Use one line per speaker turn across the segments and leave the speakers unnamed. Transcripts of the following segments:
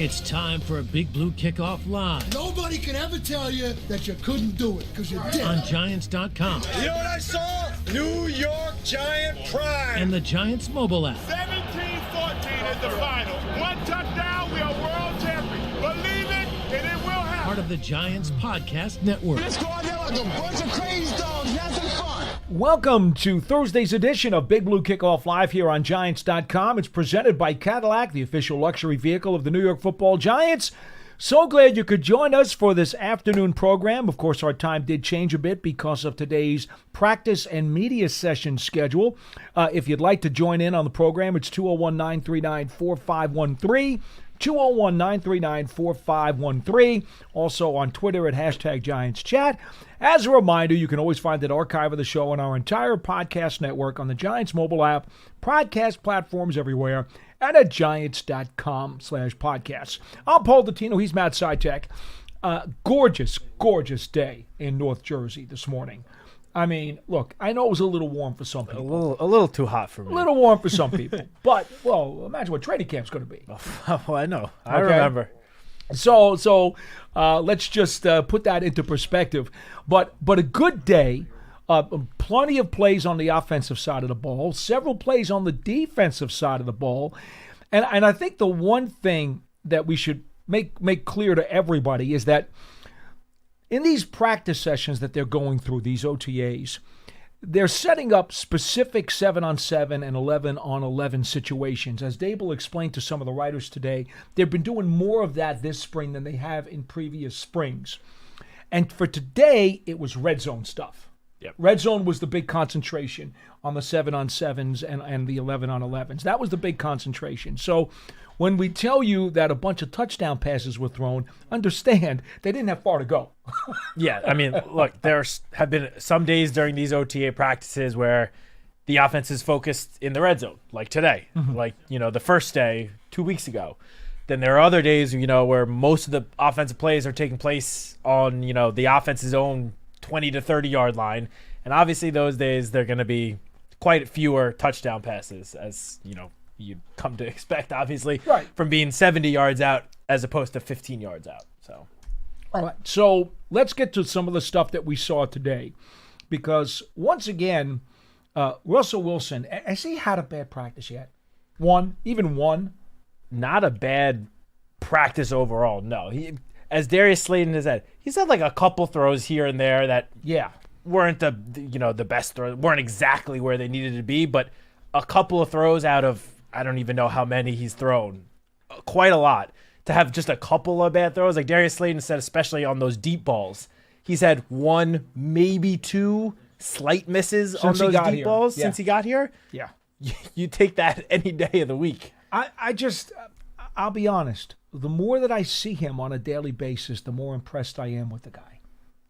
It's time for a Big Blue Kickoff Live.
Nobody can ever tell you that you couldn't do it, because you did.
On Giants.com.
You know what I saw? New York Giant pride.
And the Giants mobile app.
17-14 is the final. One touchdown, we are world champions. Believe it, and it will happen.
Part of the Giants Podcast Network.
Let's go out there like a bunch of crazy dogs. Have some fun.
Welcome to Thursday's edition of Big Blue Kickoff Live here on Giants.com. It's presented by Cadillac, the official luxury vehicle of the New York Football Giants. So glad you could join us for this afternoon program. Of course, our time did change a bit because of today's practice and media session schedule. If you'd like to join in on the program, it's 201-939-4513. 201-939-4513. Also on Twitter at #GiantsChat. As a reminder, you can always find an archive of the show on our entire podcast network on the Giants mobile app, podcast platforms everywhere, and at Giants.com/podcasts. I'm Paul Dottino. He's Matt Citak. Gorgeous, gorgeous day in North Jersey this morning. I mean, look, I know it was a little warm for some people.
A little too hot for me.
A little warm for some people. But, well, imagine what training camp's going to be.
Well, I know. I remember.
So let's just put that into perspective. But a good day, plenty of plays on the offensive side of the ball, several plays on the defensive side of the ball. And I think the one thing that we should make clear to everybody is that in these practice sessions that they're going through, these OTAs, they're setting up specific 7-on-7 and 11-on-11 situations. As Dable explained to some of the writers today, they've been doing more of that this spring than they have in previous springs. And for today, it was red zone stuff.
Yep.
Red zone was the big concentration on the 7-on-7s and the 11-on-11s. That was the big concentration. So when we tell you that a bunch of touchdown passes were thrown, understand they didn't have far to go.
Yeah, I mean, look, there have been some days during these OTA practices where the offense is focused in the red zone, like today, like, the first day 2 weeks ago. Then there are other days, where most of the offensive plays are taking place on, the offense's own 20 to 30 yard line. And obviously those days they're going to be quite fewer touchdown passes, as, you'd come to expect, obviously,
right,
from being 70 yards out as opposed to 15 yards out. So,
all right. So let's get to some of the stuff that we saw today, because once again, Russell Wilson, has he had a bad practice yet? Even one?
Not a bad practice overall. No, he, as Darius Slayton has said, he's had like a couple throws here and there that weren't the best throws, weren't exactly where they needed to be, but a couple of throws out of, I don't even know how many he's thrown, quite a lot. To have just a couple of bad throws, like Darius Slayton said, especially on those deep balls, he's had one, maybe two slight misses on those deep balls since he got here.
Yeah.
You take that any day of the week.
I'll be honest. The more that I see him on a daily basis, the more impressed I am with the guy.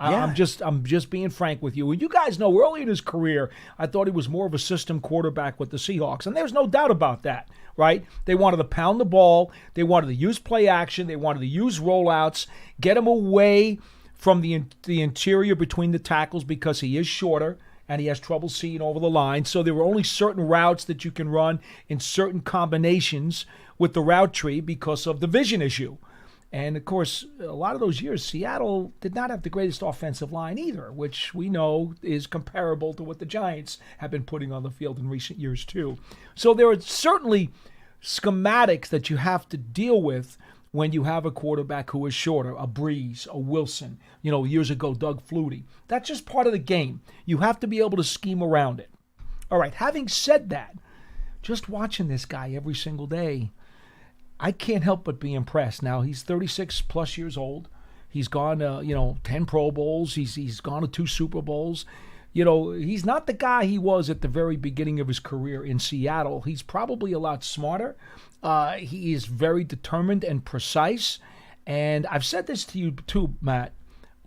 I'm just being frank with you. And you guys know early in his career, I thought he was more of a system quarterback with the Seahawks. And there's no doubt about that, right? They wanted to pound the ball. They wanted to use play action. They wanted to use rollouts, get him away from the interior between the tackles because he is shorter and he has trouble seeing over the line. So there were only certain routes that you can run in certain combinations with the route tree because of the vision issue. And, of course, a lot of those years, Seattle did not have the greatest offensive line either, which we know is comparable to what the Giants have been putting on the field in recent years, too. So there are certainly schematics that you have to deal with when you have a quarterback who is shorter, a Breeze, a Wilson, years ago, Doug Flutie. That's just part of the game. You have to be able to scheme around it. All right, having said that, just watching this guy every single day, I can't help but be impressed. Now, he's 36 plus years old. He's gone to, 10 Pro Bowls. He's gone to 2 Super Bowls. He's not the guy he was at the very beginning of his career in Seattle. He's probably a lot smarter. He is very determined and precise. And I've said this to you too, Matt.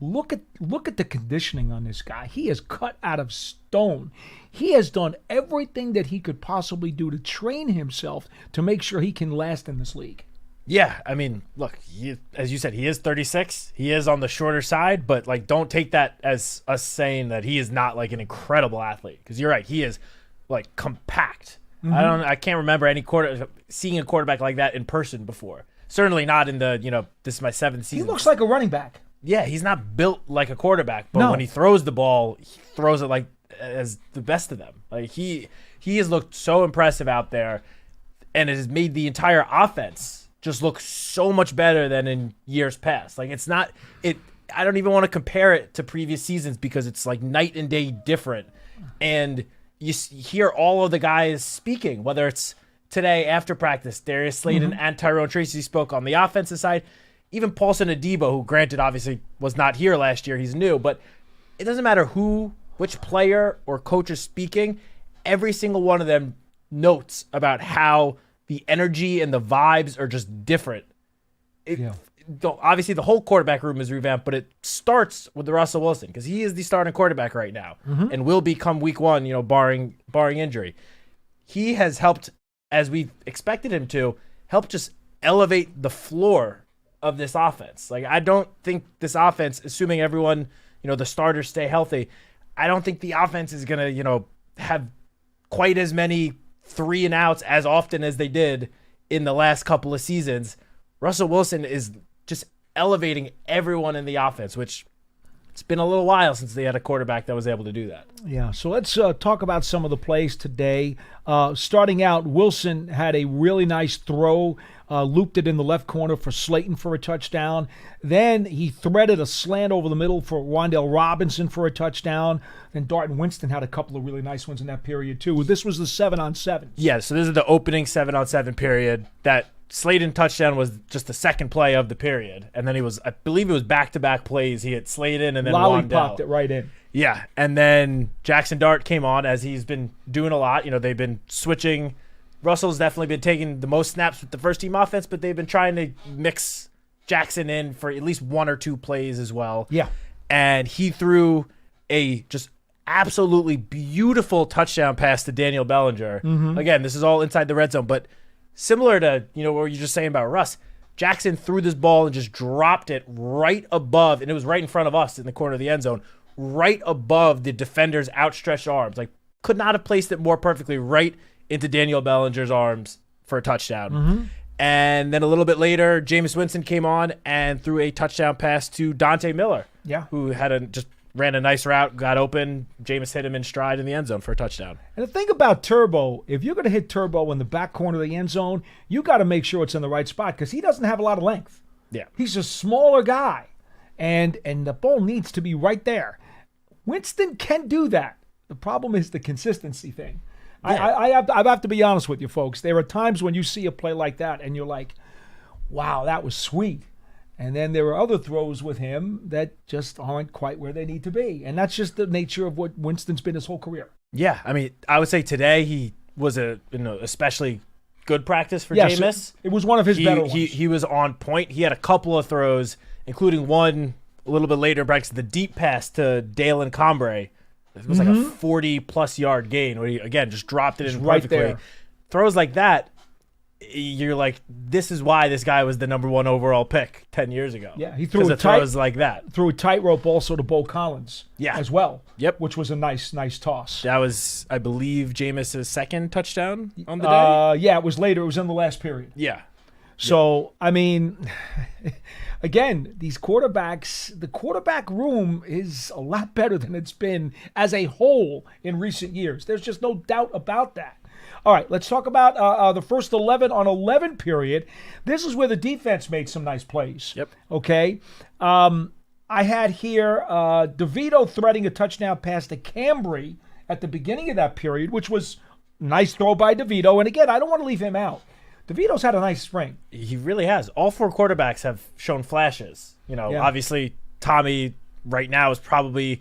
Look at the conditioning on this guy. He is cut out of stone. He has done everything that he could possibly do to train himself to make sure he can last in this league.
Yeah, I mean, look, as you said, he is 36. He is on the shorter side, but don't take that as us saying that he is not like an incredible athlete, because you're right, he is compact. I can't remember seeing a quarterback like that in person before. Certainly not in the, this is my 7th season.
He looks like a running back.
Yeah, he's not built like a quarterback, but
No.
when he throws the ball, he throws it like as the best of them. Like he has looked so impressive out there, and it has made the entire offense just look so much better than in years past. Like I don't even want to compare it to previous seasons because it's like night and day different. And you hear all of the guys speaking, whether it's today after practice, Darius Slayton and Tyrone Tracy spoke on the offensive side. Even Paulson Adebo, who granted obviously was not here last year, he's new, but it doesn't matter which player or coach is speaking, every single one of them notes about how the energy and the vibes are just different. Obviously, the whole quarterback room is revamped, but it starts with the Russell Wilson because he is the starting quarterback right now and will become week 1, barring injury. He has helped, as we expected him to, help just elevate the floor of this offense. Like, I don't think this offense, assuming everyone, the starters stay healthy, I don't think the offense is going to, have quite as many 3 and outs as often as they did in the last couple of seasons. Russell Wilson is just elevating everyone in the offense, which it's been a little while since they had a quarterback that was able to do that.
Yeah, so let's talk about some of the plays today. Starting out, Wilson had a really nice throw, looped it in the left corner for Slayton for a touchdown. Then he threaded a slant over the middle for Wan'Dale Robinson for a touchdown. Then Darton Winston had a couple of really nice ones in that period too. This was the 7-on-7.
Yeah, so this is the opening 7-on-7 period. That Slayton touchdown was just the second play of the period. And then I believe it was back-to-back plays. He hit Slayton and then
Lollipopped
Wan'Dale.
it right in.
Yeah, and then Jackson Dart came on, as he's been doing a lot. They've been switching. Russell's definitely been taking the most snaps with the first-team offense, but they've been trying to mix Jackson in for at least 1 or 2 plays as well.
Yeah. And
he threw a just absolutely beautiful touchdown pass to Daniel Bellinger. Again, this is all inside the red zone, but similar to, what you're just saying about Russ, Jackson threw this ball and just dropped it right above, and it was right in front of us in the corner of the end zone, right above the defender's outstretched arms. Like, could not have placed it more perfectly right into Daniel Bellinger's arms for a touchdown. And then a little bit later, Jameis Winston came on and threw a touchdown pass to Dante Miller, who just ran a nice route, got open. Jameis hit him in stride in the end zone for a touchdown.
the thing about Turbo, if you're going to hit Turbo in the back corner of the end zone, you got to make sure it's in the right spot because he doesn't have a lot of length.
Yeah.
He's a smaller guy, and the ball needs to be right there. Winston can do that. The problem is the consistency thing.
Yeah.
I have to be honest with you, folks. There are times when you see a play like that and you're like, wow, that was sweet. And then there are other throws with him that just aren't quite where they need to be. And that's just the nature of what Winston's been his whole career.
Yeah, I mean, I would say today he was especially good practice for Jameis.
It was one of his better ones.
He was on point. He had a couple of throws, including one a little bit later in practice, the deep pass to Dalen Combre. It was like a 40-plus yard gain where he, again, just dropped it in
right
perfectly.
there.
Throws like that, you're like, this is why this guy was the number 1 overall pick 10 years ago.
Yeah, he threw
throws like that.
Threw a tightrope also to Bo Collins as well.
Yep.
Which was a nice toss.
That was, I believe, Jameis' second touchdown on the day.
Yeah, it was later. It was in the last period.
Yeah.
So, I mean, again, these quarterbacks, the quarterback room is a lot better than it's been as a whole in recent years. There's just no doubt about that. All right, let's talk about the first 11 on 11 period. This is where the defense made some nice plays.
Yep.
Okay. I had here DeVito threading a touchdown pass to Cambry at the beginning of that period, which was a nice throw by DeVito. And again, I don't want to leave him out. DeVito's had a nice spring.
He really has. All 4 quarterbacks have shown flashes. Obviously, Tommy right now is probably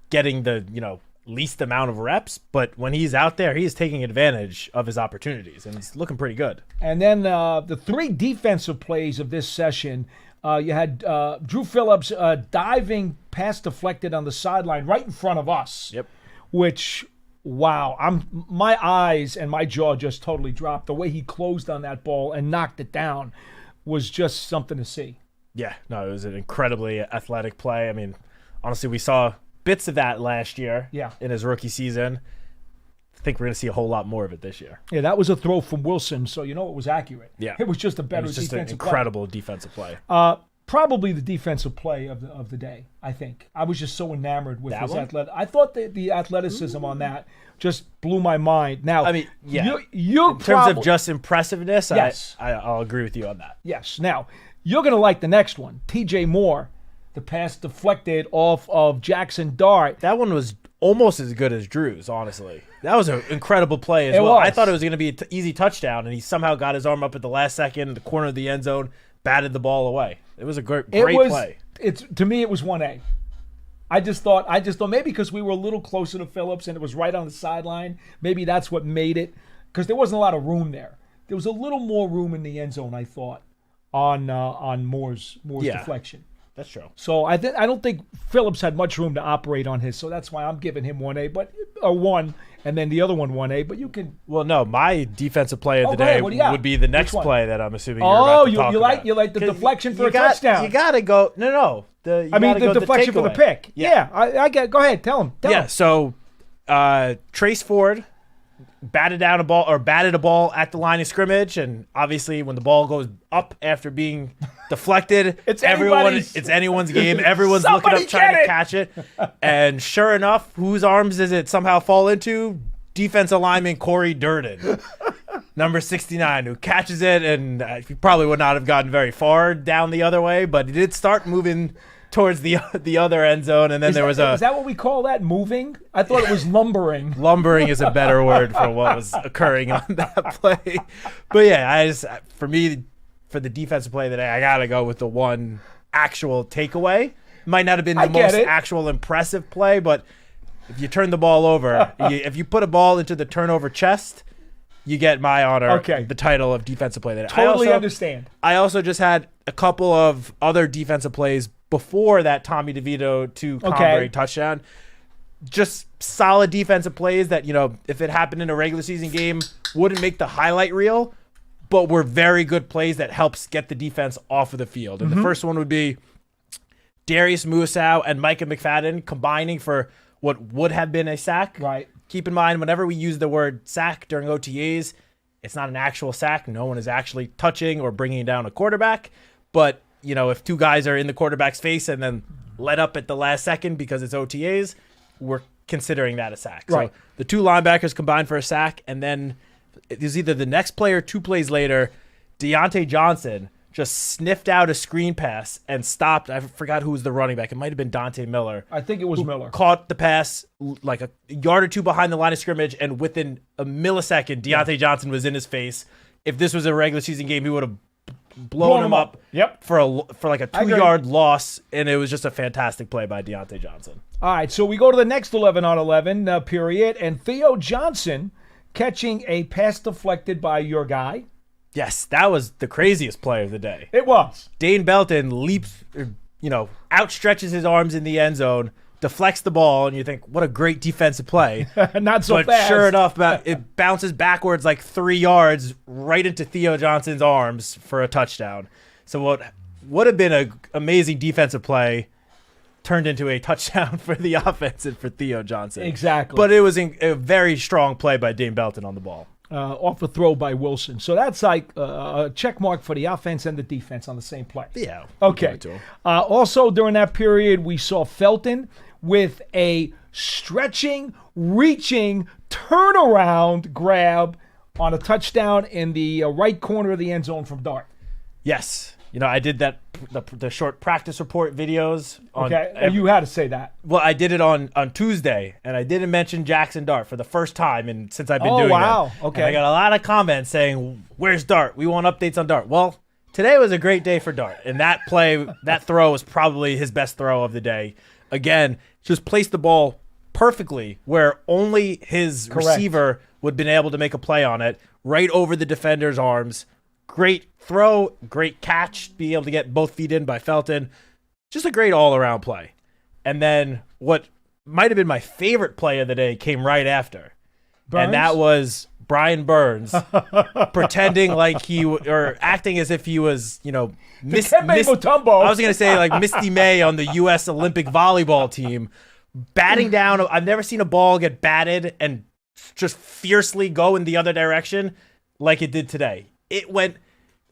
getting the, least amount of reps, but when he's out there, he is taking advantage of his opportunities, and it's looking pretty good.
And then the 3 defensive plays of this session, you had Drew Phillips diving pass deflected on the sideline right in front of us.
Yep.
Which, wow, my eyes and my jaw just totally dropped. The way he closed on that ball and knocked it down was just something to see.
Yeah, no, it was an incredibly athletic play. I mean, honestly, we saw bits of that last year in his rookie season. think we're going to see a whole lot more of it this year.
Yeah, that was a throw from Wilson, so it was accurate.
Yeah.
It was just a better
It was just an
defensive
incredible defensive play.
play. Probably the defensive play of the day, I think. I was just so enamored with
That
his
one?
I thought the athleticism on that just blew my mind. Now,
I mean, yeah.
you
In terms of just impressiveness,
Yes.
I'll agree with you on that.
Yes. Now, you're going to like the next one. TJ Moore, the pass deflected off of Jackson Dart.
That one was almost as good as Drew's, honestly. That was an incredible play as
It
well.
was.
I thought it was going to be an easy touchdown, and he somehow got his arm up at the last second in the corner of the end zone, batted the ball away. It was a great play.
To me, it was 1A. I just thought maybe because we were a little closer to Phillips and it was right on the sideline, maybe that's what made it, because there wasn't a lot of room there. There was a little more room in the end zone, I thought, on Moore's deflection.
That's true.
So I don't think Phillips had much room to operate on his, so that's why I'm giving him 1A, but or 1, and then the other one 1A. But you can.
Well, no, my defensive play of the
go ahead.
day
What do you got?
would be the next
Which one?
play that I'm assuming you're about to talk about.
you like the
'Cause
deflection for
you
a touchdown?
You got to go. No.
The deflection for the pick. Yeah, I get. Go ahead, tell him.
Yeah. So, Trace Ford batted a ball at the line of scrimmage, and obviously when the ball goes up after being deflected,
It's
anyone's game. Everyone's looking
Somebody
up trying
get
to
it.
catch it, and sure enough, whose arms does it somehow fall into? Defensive lineman Corey Durden, number 69, who catches it, and he probably would not have gotten very far down the other way, but he did start moving towards the other end zone, and then is
that what we call that, moving? I thought it was lumbering.
Lumbering is a better word for what was occurring on that play. But yeah, for the defensive play today, I gotta go with the one actual takeaway. Might not have been the most actual impressive play, but if you turn the ball over, if you put a ball into the turnover chest, you get my honor.
Okay.
The title of defensive play today.
Totally understand.
I also just had a couple of other defensive plays before that Tommy DeVito to Conbury touchdown. Just solid defensive plays that, if it happened in a regular season game, wouldn't make the highlight reel, but were very good plays that helps get the defense off of the field. And the first one would be Darius Muasau and Micah McFadden combining for what would have been a sack.
Right.
Keep in mind, whenever we use the word sack during OTAs, it's not an actual sack. No one is actually touching or bringing down a quarterback. But, if two guys are in the quarterback's face and then let up at the last second because it's OTAs, we're considering that a sack.
Right.
So the two linebackers combined for a sack, and then it was either the next play or 2 plays later, Deontay Johnson just sniffed out a screen pass and stopped. I forgot who was the running back. It might have been Dante Miller.
I think it was Miller.
Caught the pass like a yard or 2 behind the line of scrimmage, and within a millisecond, Deontay Johnson was in his face. If this was a regular season game, he would have blown him up.
Yep.
For like a 2-yard loss, and it was just a fantastic play by Deontay Johnson.
All right, so we go to the next 11 on 11 period, and Theo Johnson catching a pass deflected by your guy.
Yes, that was the craziest play of the day.
It was.
Dane Belton leaps, outstretches his arms in the end zone, deflects the ball, and you think, what a great defensive play.
Not so
but
fast.
Sure enough, it bounces backwards like 3 yards right into Theo Johnson's arms for a touchdown. So what would have been an amazing defensive play turned into a touchdown for the offense and for Theo Johnson.
Exactly.
But it was a very strong play by Dane Belton on the ball.
Off a throw by Wilson. So that's like a check mark for the offense and the defense on the same play.
Yeah.
Okay. Also, during that period, we saw Felton with a stretching, reaching, turnaround grab on a touchdown in the right corner of the end zone from Dart.
Yes. I did that, the short practice report videos.
You had to say that.
Well, I did it on Tuesday, and I didn't mention Jackson Dart for the first time since I've been doing it.
Oh, wow. Okay.
And I got a lot of comments saying, where's Dart? We want updates on Dart. Well, today was a great day for Dart, and that throw was probably his best throw of the day. Again, just placed the ball perfectly where only his receiver would have been able to make a play on it, right over the defender's arms. Great throw, great catch, being able to get both feet in by Felton. Just a great all-around play. And then what might have been my favorite play of the day came right after.
Burns?
And that was Brian Burns pretending like or acting as if he was,
Mutombo.
I was going to say like Misty May on the U.S. Olympic volleyball team, batting down. I've never seen a ball get batted and just fiercely go in the other direction like it did today. It went.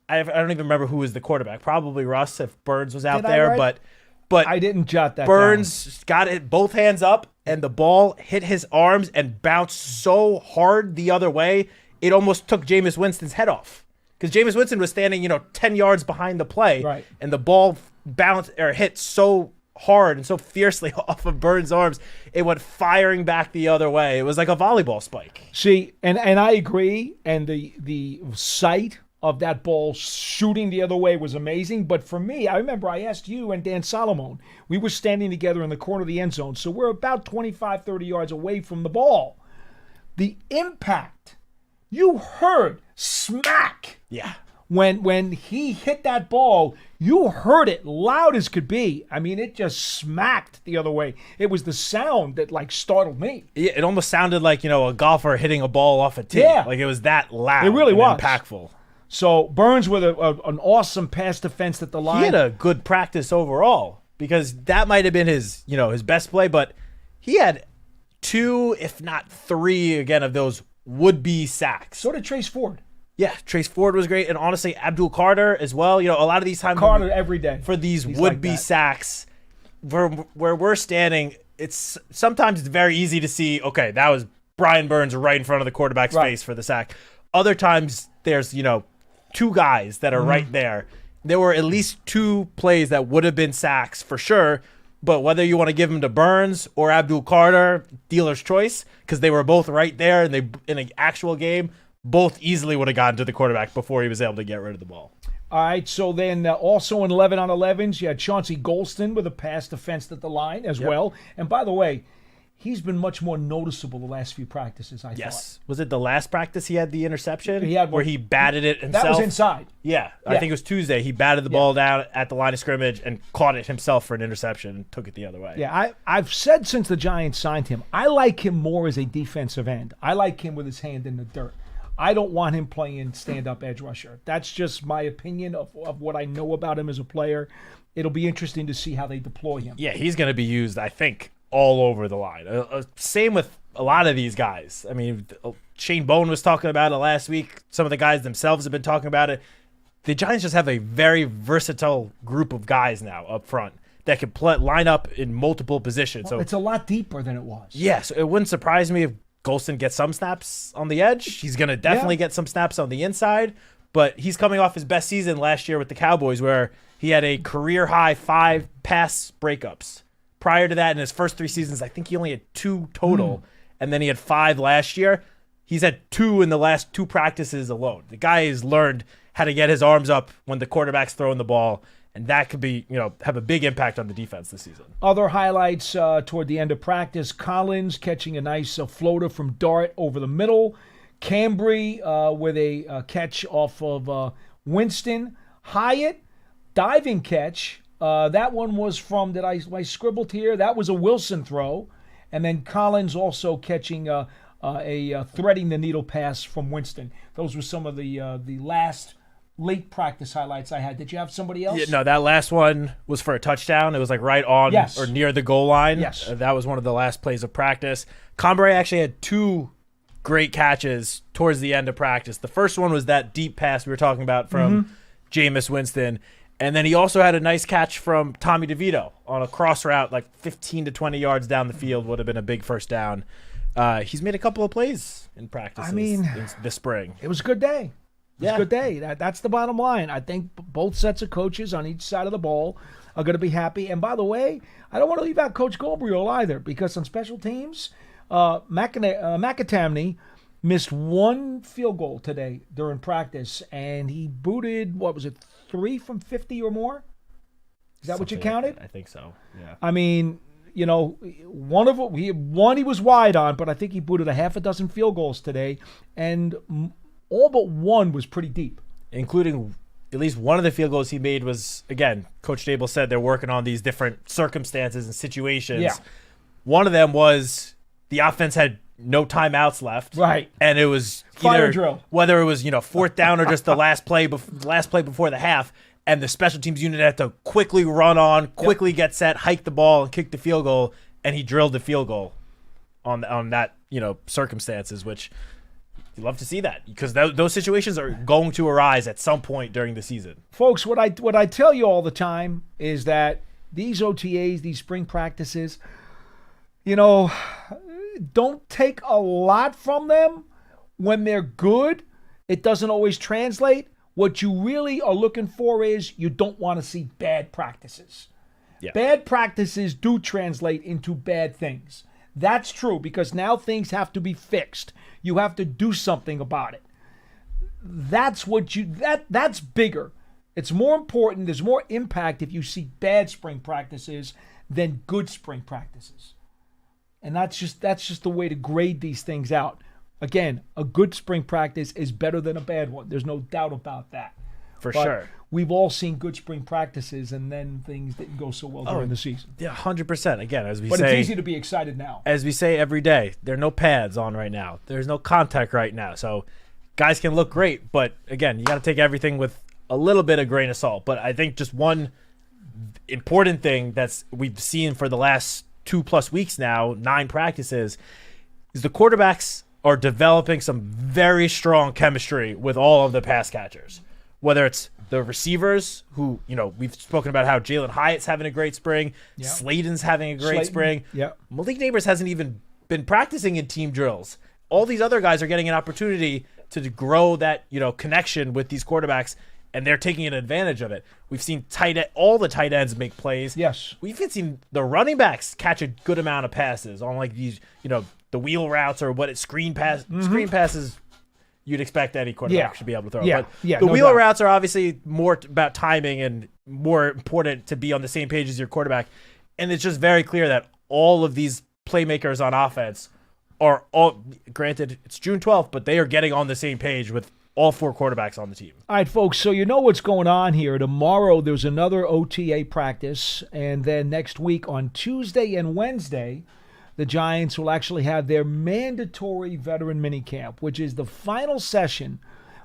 I don't even remember who was the quarterback. Probably Russ if Burns was out there, but
I didn't jot that
Burns got it both hands up, and the ball hit his arms and bounced so hard the other way, it almost took Jameis Winston's head off. Because Jameis Winston was standing, 10 yards behind the play,
right,
and the ball bounced or hit so hard and so fiercely off of Burns' arms, it went firing back the other way. It was like a volleyball spike.
See, and I agree, and the sight of that ball shooting the other way was amazing. But for me, I remember I asked you and Dan Solomon, we were standing together in the corner of the end zone, so we're about 25, 30 yards away from the ball. The impact, you heard smack.
Yeah.
When he hit that ball, you heard it loud as could be. I mean, it just smacked the other way. It was the sound that, startled me.
Yeah, it almost sounded like, a golfer hitting a ball off a tee.
Yeah.
Like it was that loud.
It really was.
Impactful.
So Burns with an awesome pass defense at the line.
He had a good practice overall because that might have been his, his best play, but he had 2, if not 3, again, of those would-be sacks.
So did Trace Ford.
Yeah, Trace Ford was great, and honestly, Abdul Carter as well. A lot of these times
Carter every day
for these would-be sacks, where we're standing, it's sometimes very easy to see. Okay, that was Brian Burns right in front of the quarterback's face for the sack. Other times, there's 2 guys that are right there. There were at least 2 plays that would have been sacks for sure. But whether you want to give them to Burns or Abdul Carter, dealer's choice, because they were both right there, and they in an actual game, both easily would have gotten to the quarterback before he was able to get rid of the ball.
All right, so then also in 11 on 11s, you had Chauncey Golston with a pass defense at the line as well. And by the way, he's been much more noticeable the last few practices, I thought.
Was it the last practice he had the interception?
He had one,
where he batted it himself?
That was inside.
Yeah, I think it was Tuesday. He batted the ball down at the line of scrimmage and caught it himself for an interception and took it the other way.
Yeah, I've said since the Giants signed him, I like him more as a defensive end. I like him with his hand in the dirt. I don't want him playing stand-up edge rusher. That's just my opinion of what I know about him as a player. It'll be interesting to see how they deploy him.
Yeah, he's going to be used, I think, all over the line. Same with a lot of these guys. I mean, Shane Bowen was talking about it last week. Some of the guys themselves have been talking about it. The Giants just have a very versatile group of guys now up front that can line up in multiple positions.
Well, it's a lot deeper than it was.
Yeah, so it wouldn't surprise me if Golston gets some snaps on the edge. He's going to definitely get some snaps on the inside, but he's coming off his best season last year with the Cowboys where he had a career-high 5 pass breakups. Prior to that, in his first 3 seasons, I think he only had 2 total, and then he had 5 last year. He's had 2 in the last 2 practices alone. The guy has learned how to get his arms up when the quarterback's throwing the ball, and that could be, have a big impact on the defense this season.
Other highlights toward the end of practice, Collins catching a nice floater from Dart over the middle. Cambry with a catch off of Winston. Hyatt, diving catch. That one was from, I scribbled here? That was a Wilson throw. And then Collins also catching a threading the needle pass from Winston. Those were some of the last late practice highlights I had. Did you have somebody else?
Yeah, no, that last one was for a touchdown. It was right on or near the goal line.
Yes.
That was one of the last plays of practice. Cambry actually had 2 great catches towards the end of practice. The first one was that deep pass we were talking about from Jameis Winston. And then he also had a nice catch from Tommy DeVito on a cross route, 15 to 20 yards down the field, would have been a big first down. He's made a couple of plays in practice this spring.
It was a good day. It was a good day. That's the bottom line. I think both sets of coaches on each side of the ball are going to be happy. And by the way, I don't want to leave out Coach Gabriel either, because on special teams, McAtamney missed 1 field goal today during practice, and he booted, 3 from 50 or more? Is that what you counted?
I think so, yeah.
I mean, one of them, he was wide on, but I think he booted a half a dozen field goals today, and all but one was pretty deep.
Including at least one of the field goals he made was, again, Coach Dable said they're working on these different circumstances and situations.
Yeah.
One of them was the offense had no timeouts left.
Right.
And it was
fire drill.
Whether it was, 4th down or just the last play before the half, and the special teams unit had to quickly run on, quickly get set, hike the ball, and kick the field goal, and he drilled the field goal on that circumstances, which you love to see that because those situations are going to arise at some point during the season.
Folks, what I tell you all the time is that these OTAs, these spring practices, don't take a lot from them. When they're good, it doesn't always translate. What you really are looking for is you don't want to see bad practices. Yeah. Bad practices do translate into bad things. That's true because now things have to be fixed. You have to do something about it. That's bigger. It's more important. There's more impact if you see bad spring practices than good spring practices. And that's just the way to grade these things out. Again, a good spring practice is better than a bad one. There's no doubt about that.
For sure.
We've all seen good spring practices, and then things didn't go so well during the season.
Yeah, 100%. Again, as we
say.
But
it's easy to be excited now.
As we say every day, there are no pads on right now. There's no contact right now. So guys can look great, but again, you got to take everything with a little bit of grain of salt. But I think just one important thing we've seen for the last 2+ weeks now, 9 practices, is the quarterbacks are developing some very strong chemistry with all of the pass catchers. Whether it's the receivers who, we've spoken about how Jalen Hyatt's having a great spring. Yep. Slayton's having a great spring.
Yep.
Malik Neighbors hasn't even been practicing in team drills. All these other guys are getting an opportunity to grow that, connection with these quarterbacks, and they're taking an advantage of it. We've seen all the tight ends make plays.
Yes.
We've even seen the running backs catch a good amount of passes on like these, the wheel routes or screen passes you'd expect any quarterback should be able to throw.
Yeah.
But the wheel routes are obviously more about timing and more important to be on the same page as your quarterback. And it's just very clear that all of these playmakers on offense are all, granted, it's June 12th, but they are getting on the same page with all 4 quarterbacks on the team.
All right, folks, so you know what's going on here. Tomorrow there's another OTA practice, and then next week on Tuesday and Wednesday, the Giants will actually have their mandatory veteran minicamp, which is the final session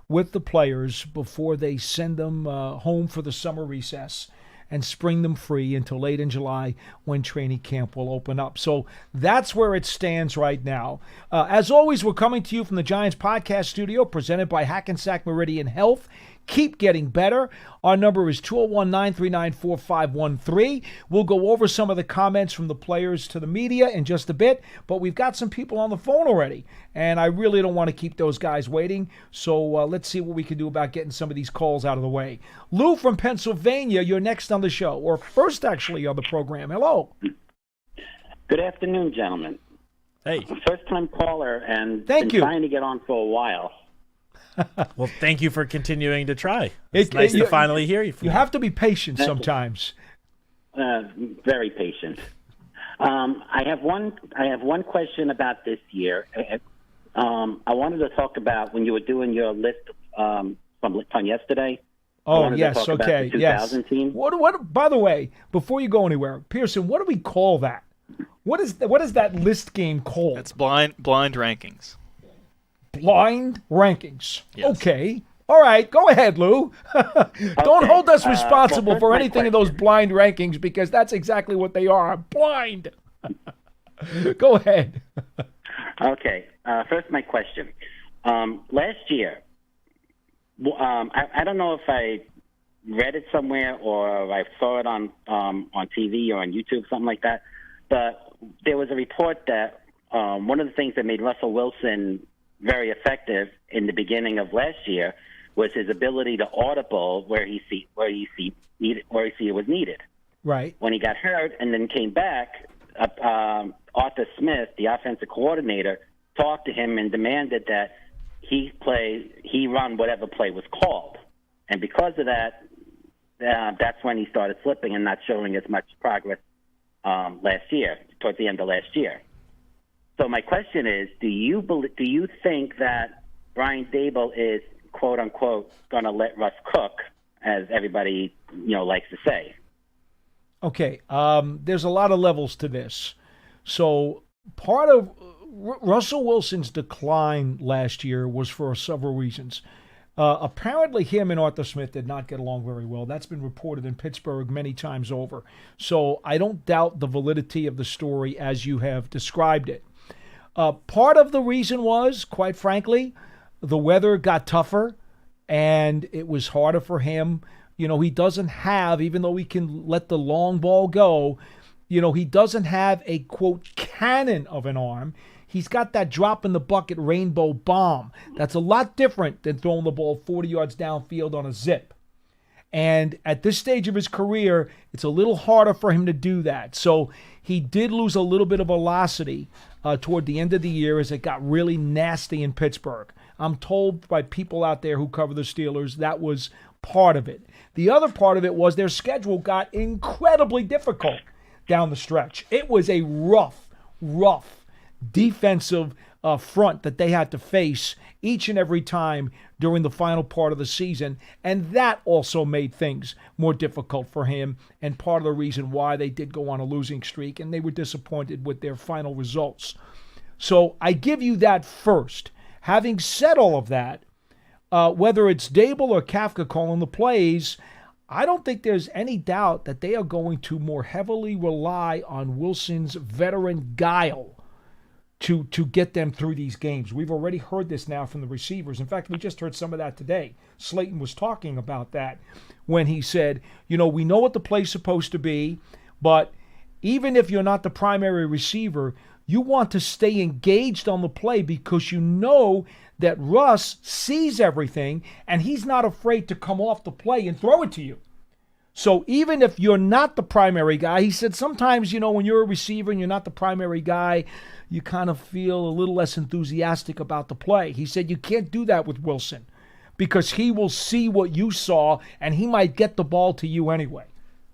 with the players before they send them home for the summer recess and spring them free until late in July when training camp will open up. So that's where it stands right now. As always, we're coming to you from the Giants podcast studio presented by Hackensack Meridian Health. Keep getting better. Our number is 201-939-4513. We'll go over some of the comments from the players to the media in just a bit, but we've got some people on the phone already, and I really don't want to keep those guys waiting, so let's see what we can do about getting some of these calls out of the way. Lou from Pennsylvania, you're next on the show, or first actually on the program. Hello.
Good afternoon, gentlemen.
Hey.
First-time caller, and
Thank you.
Trying to get on for a while.
Well, thank you for continuing to try. It's nice to finally hear you.
You have to be patient sometimes.
Very patient. I have one question about this year. I wanted to talk about when you were doing your list from yesterday.
Oh yes, okay, yes.
Team.
What? By the way, before you go anywhere, Pearson, what do we call that? What is that list game called?
It's blind rankings.
Blind rankings.
Yes.
Okay. All right. Go ahead, Lou. Don't hold us responsible for anything in those blind rankings because that's exactly what they are. Blind. Go ahead.
Okay. First, my question. Last year, I don't know if I read it somewhere or I saw it on TV or on YouTube, something like that, but there was a report that one of the things that made Russell Wilson very effective in the beginning of last year was his ability to audible where he it was needed.
Right.
When he got hurt and then came back, Arthur Smith, the offensive coordinator, talked to him and demanded that he run whatever play was called. And because of that, that's when he started slipping and not showing as much progress last year, towards the end of last year. So my question is, do you think that Brian Daboll is, quote unquote, going to let Russ cook, as everybody likes to say?
Okay, there's a lot of levels to this. So part of Russell Wilson's decline last year was for several reasons. Apparently him and Arthur Smith did not get along very well. That's been reported in Pittsburgh many times over. So I don't doubt the validity of the story as you have described it. Part of the reason was, quite frankly, the weather got tougher and it was harder for him. He doesn't have, even though he can let the long ball go, he doesn't have a, quote, cannon of an arm. He's got that drop in the bucket rainbow bomb. That's a lot different than throwing the ball 40 yards downfield on a zip. And at this stage of his career, it's a little harder for him to do that. So he did lose a little bit of velocity toward the end of the year as it got really nasty in Pittsburgh. I'm told by people out there who cover the Steelers that was part of it. The other part of it was their schedule got incredibly difficult down the stretch. It was a rough defensive front that they had to face each and every time during the final part of the season, and that also made things more difficult for him and part of the reason why they did go on a losing streak and they were disappointed with their final results. So I give you that first. Having said all of that, whether it's Dable or Kafka calling the plays, I don't think there's any doubt that they are going to more heavily rely on Wilson's veteran guile to get them through these games. We've already heard this now from the receivers. In fact, we just heard some of that today. Slayton was talking about that when he said, we know what the play's supposed to be, but even if you're not the primary receiver, you want to stay engaged on the play because you know that Russ sees everything and he's not afraid to come off the play and throw it to you. So even if you're not the primary guy, he said sometimes, when you're a receiver and you're not the primary guy, you kind of feel a little less enthusiastic about the play. He said you can't do that with Wilson because he will see what you saw and he might get the ball to you anyway.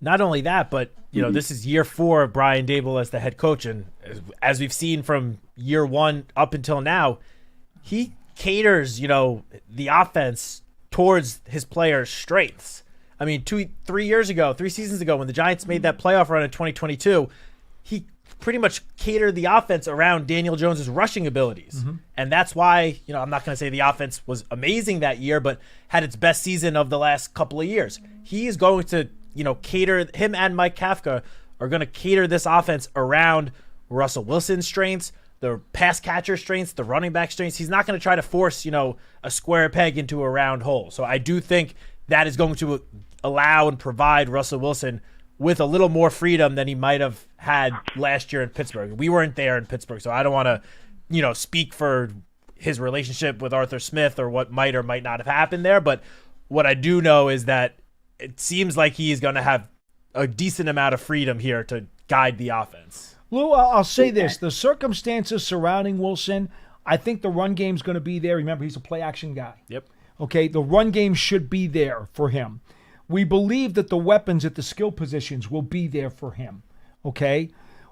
Not only that, but this is year 4 of Brian Dable as the head coach, and as we've seen from year 1 up until now, he caters, the offense towards his players' strengths. I mean, 3 seasons ago, when the Giants made that playoff run in 2022, he pretty much catered the offense around Daniel Jones's rushing abilities. Mm-hmm. And that's why, I'm not going to say the offense was amazing that year, but had its best season of the last couple of years. He is going to, cater, him and Mike Kafka are going to cater this offense around Russell Wilson's strengths, the pass catcher strengths, the running back strengths. He's not going to try to force, a square peg into a round hole. So I do think that is going to allow and provide Russell Wilson with a little more freedom than he might have had last year in Pittsburgh. We weren't there in Pittsburgh, so I don't want to, speak for his relationship with Arthur Smith or what might or might not have happened there. But what I do know is that it seems like he is going to have a decent amount of freedom here to guide the offense.
Lou, I'll say this. The circumstances surrounding Wilson, I think the run game's going to be there. Remember, he's a play-action guy.
Yep.
Okay, the run game should be there for him. We believe that the weapons at the skill positions will be there for him. Okay?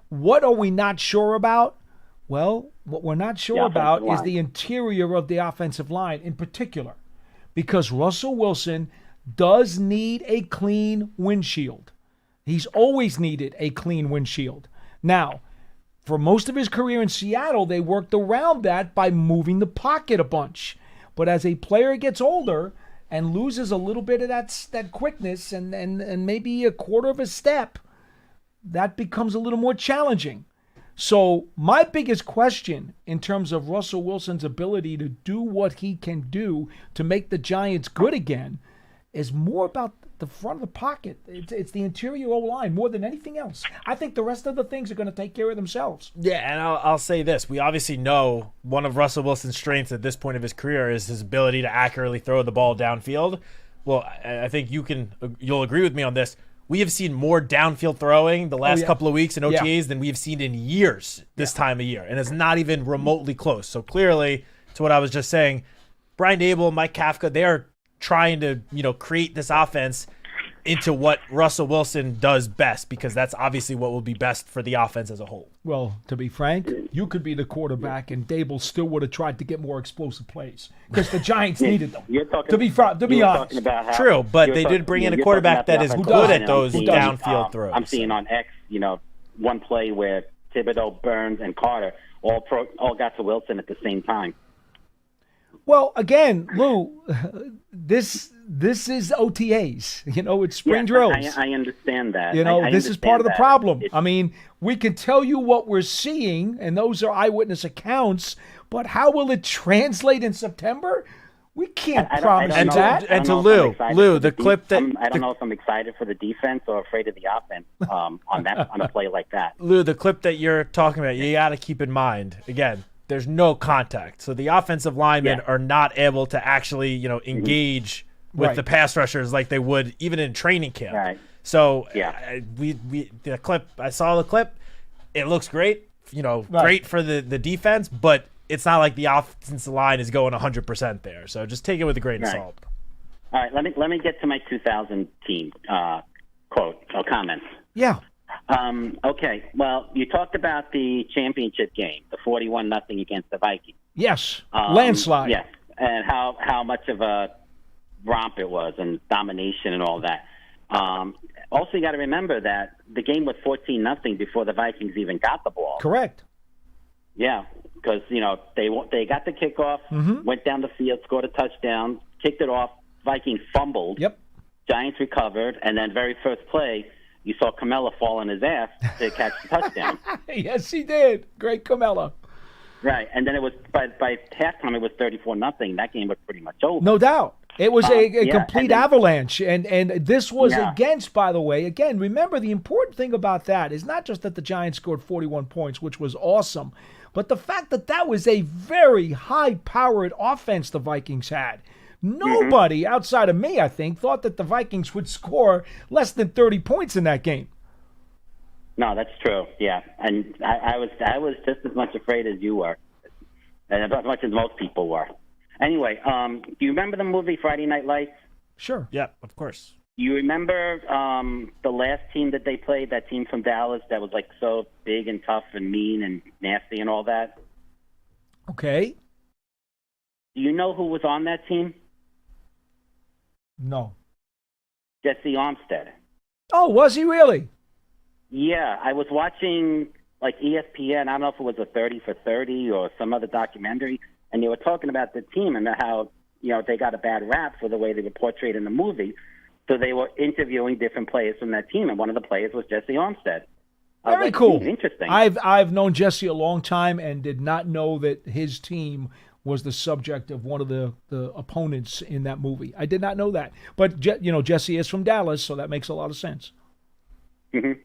What are we not sure about? Well, what we're not sure about is the interior of the offensive line in particular. Because Russell Wilson does need a clean windshield. He's always needed a clean windshield. Now, for most of his career in Seattle, they worked around that by moving the pocket a bunch. But as a player gets older and loses a little bit of that quickness and maybe a quarter of a step, that becomes a little more challenging. So my biggest question in terms of Russell Wilson's ability to do what he can do to make the Giants good again is more about the front of the pocket. It's the interior O-line more than anything else. I think the rest of the things are going to take care of themselves.
Yeah, and I'll say this. We obviously know one of Russell Wilson's strengths at this point of his career is his ability to accurately throw the ball downfield. Well, I think you'll agree with me on this. We have seen more downfield throwing the last couple of weeks in OTAs than we have seen in years this time of year, and it's not even remotely close. So clearly, to what I was just saying, Brian Dable, Mike Kafka, they are trying to create this offense into what Russell Wilson does best, because that's obviously what will be best for the offense as a whole.
Well, to be frank, you could be the quarterback, and Dable still would have tried to get more explosive plays because the Giants needed them. To be honest,
true, but they did bring in a quarterback that is good at those downfield throws.
I'm seeing on X, one play where Thibodeau, Burns, and Carter all got to Wilson at the same time.
Well, again, Lou, this is OTAs. It's spring drills.
I understand that.
This is part of the problem. I mean, we can tell you what we're seeing, and those are eyewitness accounts, but how will it translate in September? We can't promise you that.
And to Lou, the clip that
I don't know if I'm excited for the defense or afraid of the offense on a play like that.
Lou, the clip that you're talking about, you got to keep in mind again. There's no contact, so the offensive linemen are not able to actually, engage with the pass rushers like they would even in training camp.
Right.
So the clip, I saw the clip. It looks great, great for the defense, but it's not like the offensive line is going 100% there. So just take it with a grain of salt.
All right, let me get to my 2000 team quote or comment.
Yeah.
Okay. Well, you talked about the championship game, the 41-0 against the Vikings.
Yes. Landslide.
Yes, and how much of a romp it was and domination and all that. Also, you got to remember that the game was 14-0 before the Vikings even got the ball.
Correct.
Yeah, because they got the kickoff, went down the field, scored a touchdown, kicked it off. Vikings fumbled.
Yep.
Giants recovered, and then very first play, you saw Camella fall on his ass to catch the touchdown.
Yes, he did. Great Camella.
Right, and then it was by halftime it was 34-0. That game was pretty much over.
No doubt. It was a complete avalanche, and this was against, by the way, again, remember the important thing about that is not just that the Giants scored 41 points, which was awesome, but the fact that was a very high-powered offense the Vikings had. Nobody outside of me, I think, thought that the Vikings would score less than 30 points in that game.
No, that's true. Yeah, and I was just as much afraid as you were, and as much as most people were. Anyway, do you remember the movie Friday Night Lights?
Sure.
Yeah, of course.
You remember the last team that they played, that team from Dallas that was like so big and tough and mean and nasty and all that?
Okay.
Do you know who was on that team?
No.
Jesse Armstead.
Oh, was he really?
Yeah, I was watching like ESPN. I don't know if it was a 30 for 30 or some other documentary, and they were talking about the team and how they got a bad rap for the way they were portrayed in the movie. So they were interviewing different players from that team, and one of the players was Jesse Armstead.
Very cool.
Interesting.
I've known Jesse a long time and did not know that his team was the subject of one of the opponents in that movie. I did not know that. But, Jesse is from Dallas, so that makes a lot of sense.
Mm-hmm.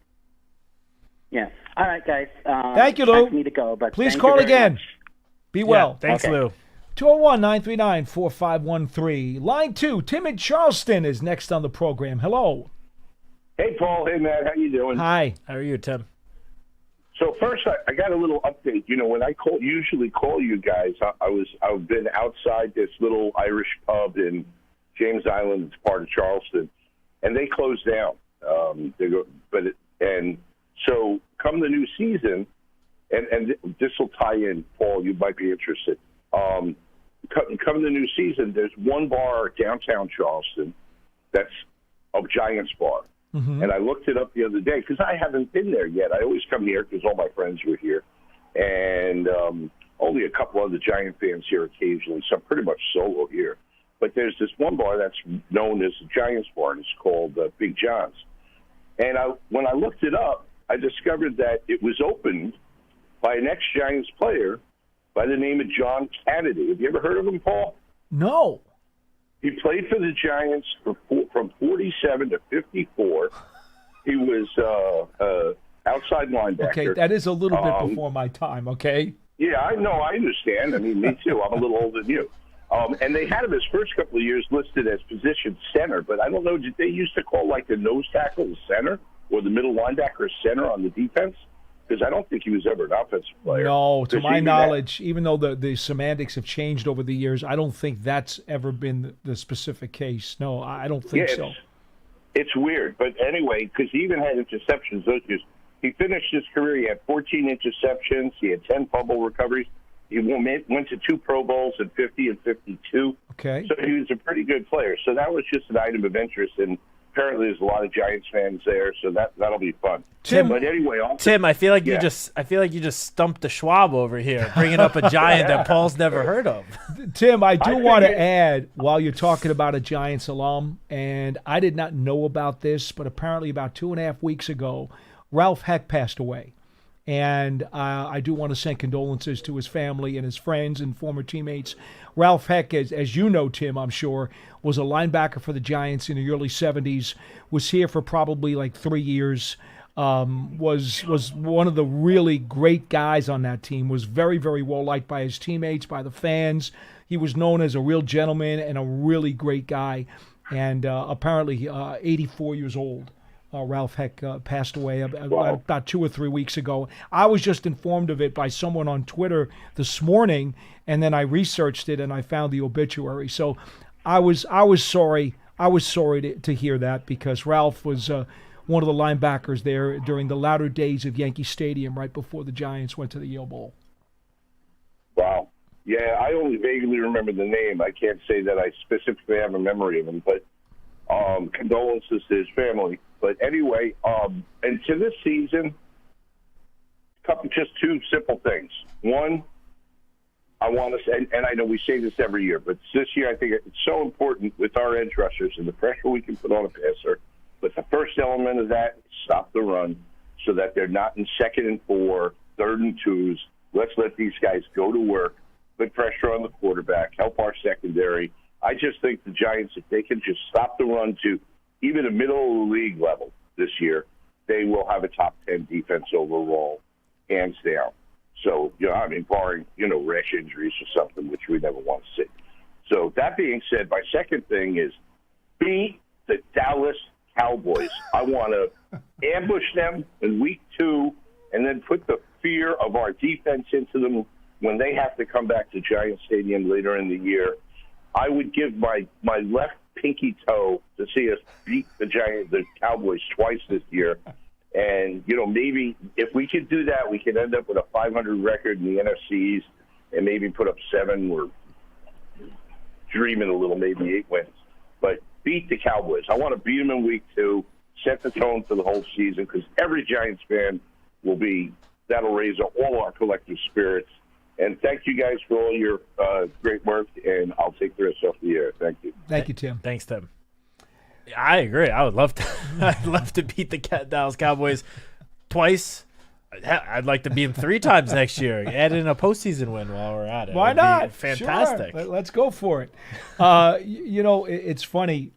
Yeah. All right, guys.
Thank you, Lou.
Time for me to go, but
please call again.
Much.
Be well.
Yeah, thanks, Lou.
201-939-4513. Line 2, Tim in Charleston is next on the program. Hello.
Hey, Paul. Hey, Matt. How you doing?
Hi.
How are you, Tim?
So first, I got a little update. When I usually call you guys, I've been outside this little Irish pub in James Island, it's part of Charleston, and they closed down. So come the new season, and this will tie in, Paul. You might be interested. Come the new season, there's one bar downtown Charleston that's a Giants bar. Mm-hmm. And I looked it up the other day because I haven't been there yet. I always come here because all my friends were here. And only a couple other Giant fans here occasionally, so I'm pretty much solo here. But there's this one bar that's known as the Giants bar, and it's called Big John's. And when I looked it up, I discovered that it was opened by an ex-Giants player by the name of John Kennedy. Have you ever heard of him, Paul?
No.
He played for the Giants from 47 to 54. He was outside linebacker.
Okay, that is a little bit before my time, okay?
Yeah, I know. I understand. I mean, me too. I'm a little older than you. And they had him his first couple of years listed as position center, but I don't know, did they used to call like the nose tackle the center or the middle linebacker center on the defense? Because I don't think he was ever an offensive player.
No, to my knowledge, even though the semantics have changed over the years, I don't think that's ever been the specific case. No, I don't think so.
It's weird. But anyway, because he even had interceptions those years. He finished his career, he had 14 interceptions, he had 10 fumble recoveries. He went to 2 Pro Bowls in 50 and 52.
Okay.
So he was a pretty good player. So that was just an item of interest. And apparently there's a lot of Giants fans there, so that'll be fun.
Tim,
but anyway,
I feel like you just stumped the Schwab over here, bringing up a Giant that Paul's never heard of.
Tim, I do want to add, while you're talking about a Giants alum, and I did not know about this, but apparently about 2.5 weeks ago, Ralph Heck passed away. And I do want to send condolences to his family and his friends and former teammates. Ralph Heck, as you know, Tim, I'm sure, was a linebacker for the Giants in the early 70s, was here for probably like 3 years, was one of the really great guys on that team, was very, very well liked by his teammates, by the fans. He was known as a real gentleman and a really great guy, and apparently 84 years old. Ralph Heck passed away about 2 or 3 weeks ago. I was just informed of it by someone on Twitter this morning, and then I researched it and I found the obituary. So I was sorry. I was sorry to hear that, because Ralph was one of the linebackers there during the latter days of Yankee Stadium, right before the Giants went to the Yale Bowl.
Wow. Yeah, I only vaguely remember the name. I can't say that I specifically have a memory of him, but condolences to his family. But anyway, and to this season, just 2 simple things. One, I want to say, and I know we say this every year, but this year I think it's so important with our edge rushers and the pressure we can put on a passer. But the first element of that is stop the run so that they're not in 2nd and 4, 3rd and 2s. Let's let these guys go to work, put pressure on the quarterback, help our secondary. I just think the Giants, if they can just stop the run to even a middle-of-the-league level this year, they will have a top 10 defense overall, hands down. So, barring, rash injuries or something, which we never want to see. So that being said, my second thing is beat the Dallas Cowboys. I want to ambush them in week 2 and then put the fear of our defense into them when they have to come back to Giant Stadium later in the year. I would give my left pinky toe to see us beat the Cowboys twice this year. And, maybe if we could do that, we could end up with a 500 record in the NFC East and maybe put up 7. We're dreaming a little, maybe 8 wins. But beat the Cowboys. I want to beat them in week 2, set the tone for the whole season, because every Giants fan that'll raise all our collective spirits. And thank you guys for all your great work, and I'll take the rest off the air. Thank you.
Thank you, Tim.
Thanks, Tim. I agree. I would love to. I'd love to beat the Dallas Cowboys twiys. I'd like to beat them 3 times next year. Add in a postseason win while we're at it.
Why not?
Fantastic.
Sure. Let's go for it. It's funny.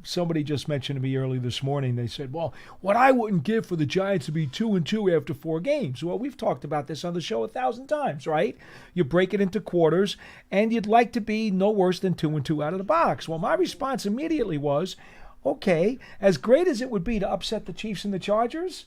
Somebody just mentioned to me early this morning, they said, well, what I wouldn't give for the Giants to be 2-2 after 4 games. Well, we've talked about this on the show 1,000 times, right? You break it into quarters, and you'd like to be no worse than 2-2 out of the box. Well, my response immediately was, okay, as great as it would be to upset the Chiefs and the Chargers,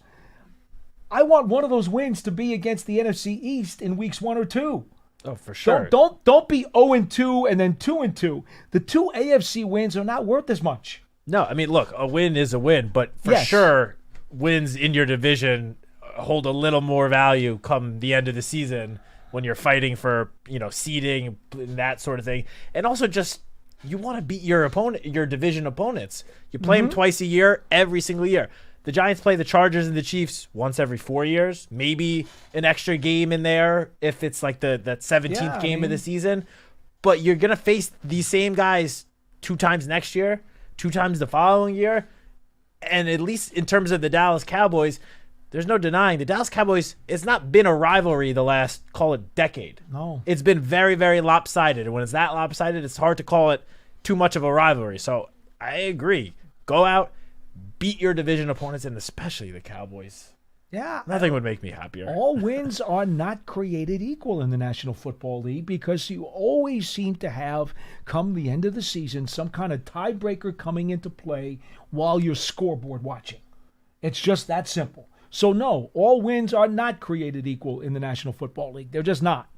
I want one of those wins to be against the NFC East in weeks 1 or 2.
Oh, for sure.
Don't be 0-2 and then 2-2. The 2 AFC wins are not worth as much.
No, I mean, look, a win is a win, but for sure, wins in your division hold a little more value come the end of the season when you're fighting for, seeding and that sort of thing. And also just you want to beat your opponent, your division opponents. You play them twice a year, every single year. The Giants play the Chargers and the Chiefs once every 4 years, maybe an extra game in there if it's like that 17th game of the season. But you're going to face these same guys 2 times next year, 2 times the following year. And at least in terms of the Dallas Cowboys, there's no denying the Dallas Cowboys, it's not been a rivalry the last, call it, decade.
No.
It's been very, very lopsided. And when it's that lopsided, it's hard to call it too much of a rivalry. So I agree. Go out, beat your division opponents, and especially the Cowboys.
Yeah.
Nothing would make me happier.
All wins are not created equal in the National Football League, because you always seem to have, come the end of the season, some kind of tiebreaker coming into play while you're scoreboard watching. It's just that simple. So, no, all wins are not created equal in the National Football League. They're just not.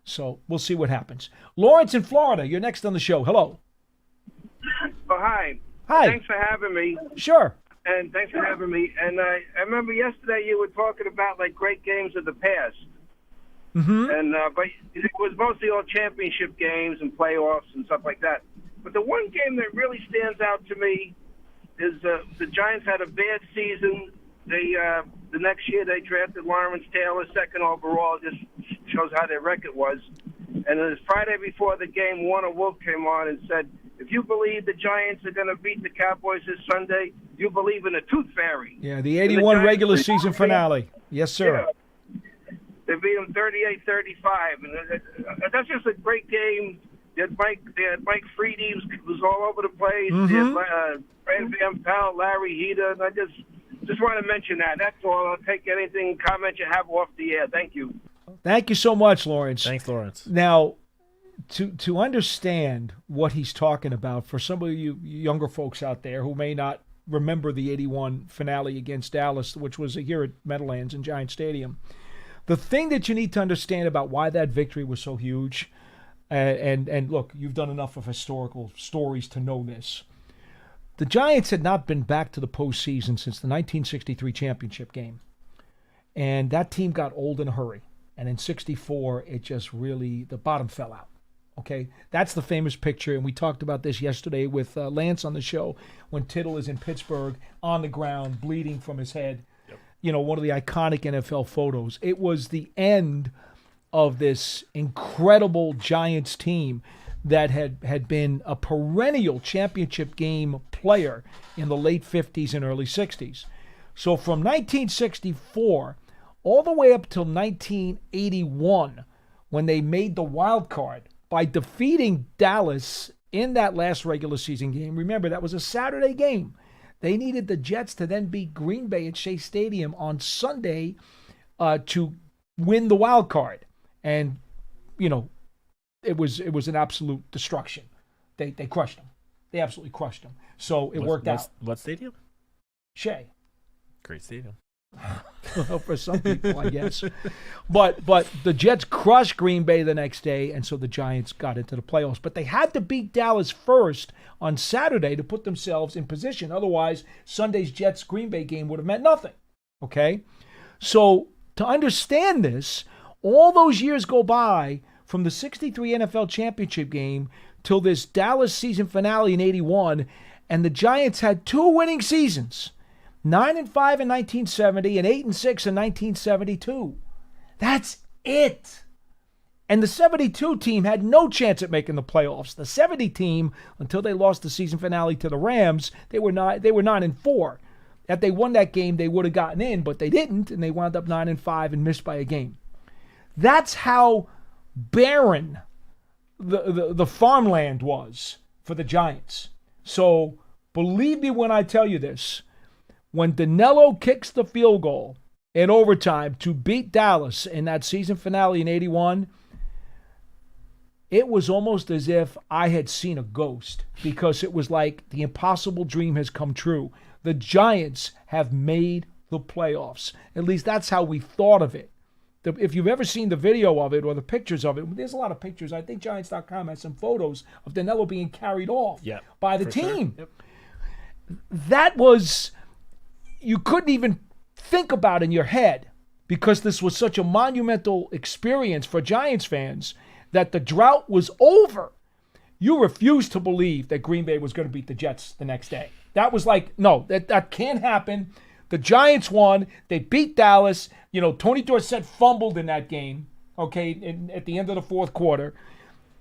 So we'll see what happens. Lawrence in Florida, you're next on the show. Hello.
Oh, hi.
Hi.
Thanks for having me.
Sure.
And thanks for having me. And I remember yesterday you were talking about, great games of the past.
Mm-hmm.
And but it was mostly all championship games and playoffs and stuff like that. But the one game that really stands out to me the Giants had a bad season. The next year they drafted Lawrence Taylor, second overall. Just shows how their record was. And it was Friday before the game, Warner Wolf came on and said, if you believe the Giants are going to beat the Cowboys this Sunday, you believe in a tooth fairy.
Yeah, the 81 regular season finale. Yes, sir.
Yeah. They beat them 38-35. And that's just a great game. They had Mike Freedy was all over the place. They had Brad Van Pelt, Larry Heater. And I just want to mention that. That's all. I'll take anything, comment you have off the air. Thank you.
Thank you so much, Lawrence.
Thanks, Lawrence.
Now, to understand what he's talking about, for some of you younger folks out there who may not remember the 81 finale against Dallas, which was here at Meadowlands in Giant Stadium, the thing that you need to understand about why that victory was so huge, and look, you've done enough of historical stories to know this. The Giants had not been back to the postseason since the 1963 championship game. And that team got old in a hurry. And in 64, it just really, the bottom fell out. Okay? That's the famous picture, and we talked about this yesterday with Lance on the show, when Tittle is in Pittsburgh on the ground, bleeding from his head. Yep. You know, one of the iconic NFL photos. It was the end of this incredible Giants team that had been a perennial championship game player in the late 50s and early 60s. So from 1964 all the way up till 1981, when they made the wild card by defeating Dallas in that last regular season game. Remember, that was a Saturday game. They needed the Jets to then beat Green Bay at Shea Stadium on Sunday to win the wild card. And, you know, it was an absolute destruction. They crushed them. They absolutely crushed them. So it worked out.
What stadium?
Shea.
Great stadium.
Well, for some people, I guess. But the Jets crushed Green Bay the next day, and so the Giants got into the playoffs. But they had to beat Dallas first on Saturday to put themselves in position. Otherwise, Sunday's Jets-Green Bay game would have meant nothing. Okay? So to understand this, all those years go by from the 63 NFL championship game till this Dallas season finale in 81, and the Giants had two winning seasons. 9-5 in 1970 and 8-6 in 1972. That's it. And the 72 team had no chance at making the playoffs. The 70 team, until they lost the season finale to the Rams, they were 9-4. If they won that game, they would have gotten in, but they didn't, and they wound up 9-5 and missed by a game. That's how barren the farmland was for the Giants. So believe me when I tell you this. When Danilo kicks the field goal in overtime to beat Dallas in that season finale in 81, it was almost as if I had seen a ghost, because it was like the impossible dream has come true. The Giants have made the playoffs. At least that's how we thought of it. If you've ever seen the video of it or the pictures of it, there's a lot of pictures. I think Giants.com has some photos of Danilo being carried off by the team.
Sure. Yep.
That was... You couldn't even think about in your head, because this was such a monumental experience for Giants fans, that the drought was over. You refused to believe that Green Bay was going to beat the Jets the next day. That was like, no, that can't happen. The Giants won. They beat Dallas. You know, Tony Dorsett fumbled in that game, okay, at the end of the fourth quarter.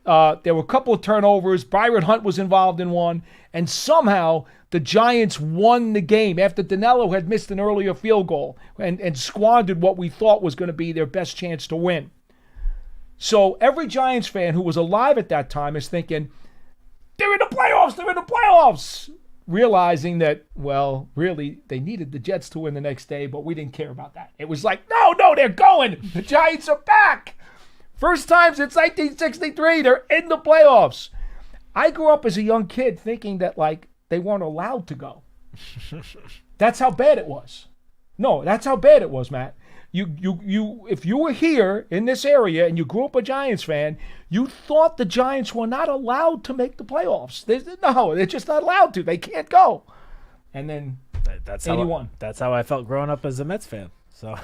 There were a couple of turnovers. Byron Hunt was involved in one. And somehow the Giants won the game after Danilo had missed an earlier field goal and squandered what we thought was going to be their best chance to win. So every Giants fan who was alive at that time is thinking, they're in the playoffs, they're in the playoffs. Realizing that, well, really, they needed the Jets to win the next day, but we didn't care about that. It was like, no, they're going. The Giants are back. First time since 1963, they're in the playoffs. I grew up as a young kid thinking that, like, they weren't allowed to go. That's how bad it was. No, that's how bad it was, Matt. You, if you were here in this area and you grew up a Giants fan, you thought the Giants were not allowed to make the playoffs. They're just not allowed to. They can't go. And then
that's
81.
That's how I felt growing up as a Mets fan. So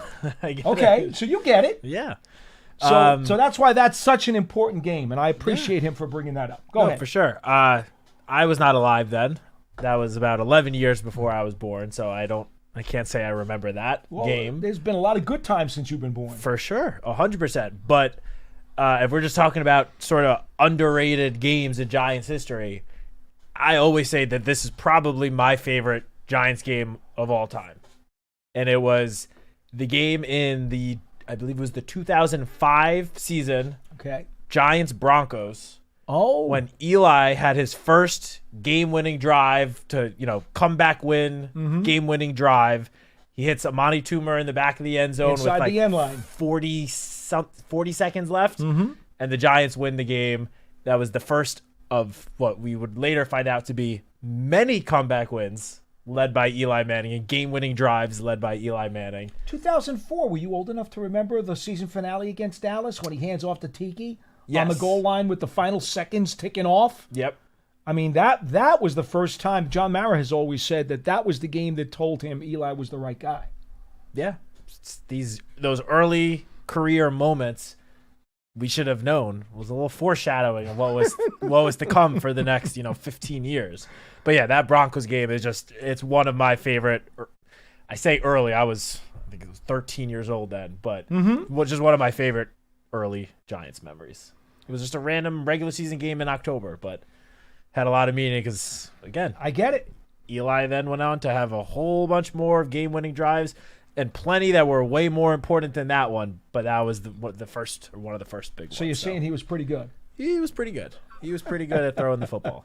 I get
it. So you get it.
Yeah.
So that's why that's such an important game, and I appreciate him for bringing that up. Go ahead.
For sure. I was not alive then. That was about 11 years before I was born, so I can't say I remember that game.
There's been a lot of good times since you've been born.
For sure, 100%. But if we're just talking about sort of underrated games in Giants history, I always say that this is probably my favorite Giants game of all time. And it was the game in I believe it was the 2005 season.
Okay.
Giants-Broncos.
Oh.
When Eli had his first game-winning drive to, comeback win, game-winning drive. He hits Amani Toomer in the back of the end zone
inside
with
the end line.
40 seconds left. And the Giants win the game. That was the first of what we would later find out to be many comeback wins led by Eli Manning and game-winning drives led by Eli Manning.
2004, were you old enough to remember the season finale against Dallas when he hands off to Tiki?
Yes.
On the goal line with the final seconds ticking off.
Yep.
I mean, that was the first time. John Mara has always said that was the game that told him Eli was the right guy.
Yeah. Those early career moments we should have known was a little foreshadowing of what was to come for the next, 15 years. But yeah, that Broncos game is it's one of my favorite. I say early, I think it was 13 years old then, but just one of my favorite early Giants memories. It was just a random regular season game in October, but had a lot of meaning because, again,
I get it.
Eli then went on to have a whole bunch more of game-winning drives and plenty that were way more important than that one, but that was the first or one of the first big ones.
So you're saying he was pretty good?
He was pretty good. He was pretty good at throwing the football.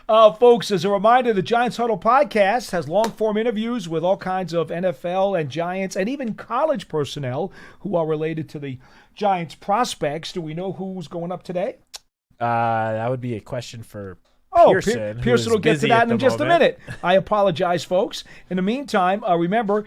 Folks, as a reminder, the Giants Huddle podcast has long-form interviews with all kinds of NFL and Giants and even college personnel who are related to the Giants prospects. Do we know who's going up today?
That would be a question for
Pearson. Pearson will get to that in just a minute. I apologize, folks. In the meantime, remember,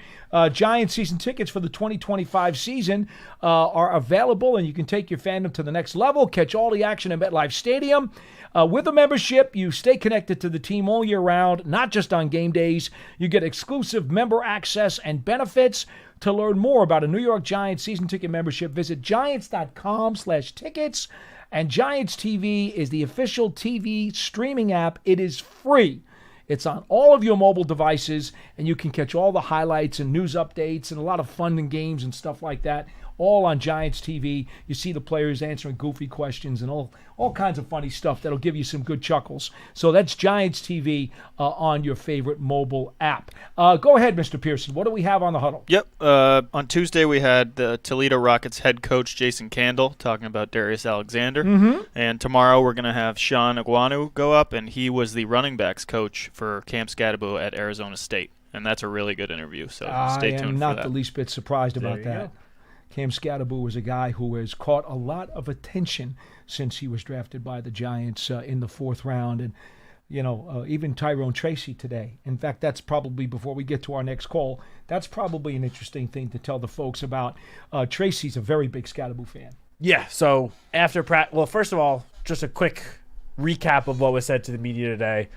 Giants season tickets for the 2025 season are available, and you can take your fandom to the next level, catch all the action at MetLife Stadium. With a membership, you stay connected to the team all year round, not just on game days. You get exclusive member access and benefits. To learn more about a New York Giants season ticket membership, visit giants.com/tickets. And Giants TV is the official TV streaming app. It is free. It's on all of your mobile devices, and you can catch all the highlights and news updates and a lot of fun and games and stuff like that, all on Giants TV. You see the players answering goofy questions and all kinds of funny stuff that'll give you some good chuckles. So that's Giants TV on your favorite mobile app. Go ahead, Mr. Pearson. What do we have on the huddle?
Yep. On Tuesday, we had the Toledo Rockets head coach Jason Candle talking about Darius Alexander. And tomorrow we're going to have Sean Iguanu go up, and he was the running backs coach for Cam Scadaboo at Arizona State. And that's a really good interview, so stay tuned for that.
I am not the least bit surprised about that. Cam Scadaboo is a guy who has caught a lot of attention since he was drafted by the Giants in the 4th round. And, even Tyrone Tracy today. In fact, that's probably, before we get to our next call, that's probably an interesting thing to tell the folks about. Tracy's a very big Scadaboo fan.
Yeah, so after first of all, just a quick recap of what was said to the media today.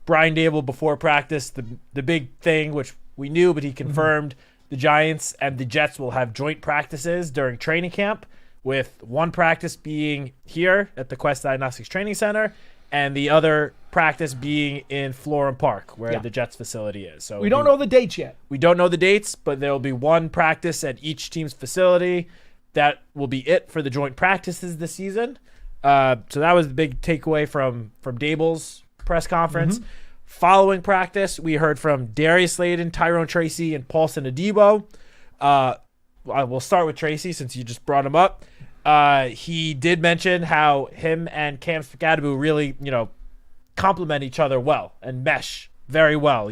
Brian Dable before practice, the big thing, which we knew, but he confirmed, the Giants and the Jets will have joint practices during training camp, with one practice being here at the Quest Diagnostics Training Center and the other practice being in Florham Park, where the Jets facility is. So
we don't know the dates yet.
We don't know the dates, but there will be one practice at each team's facility. That will be it for the joint practices this season. So that was the big takeaway from Dable's press conference. Following practice, we heard from Darius Slayton, Tyrone Tracy, and Paulson Adebo. We'll start with Tracy since you just brought him up. He did mention how him and Cam Scadaboo really, complement each other well and mesh very well.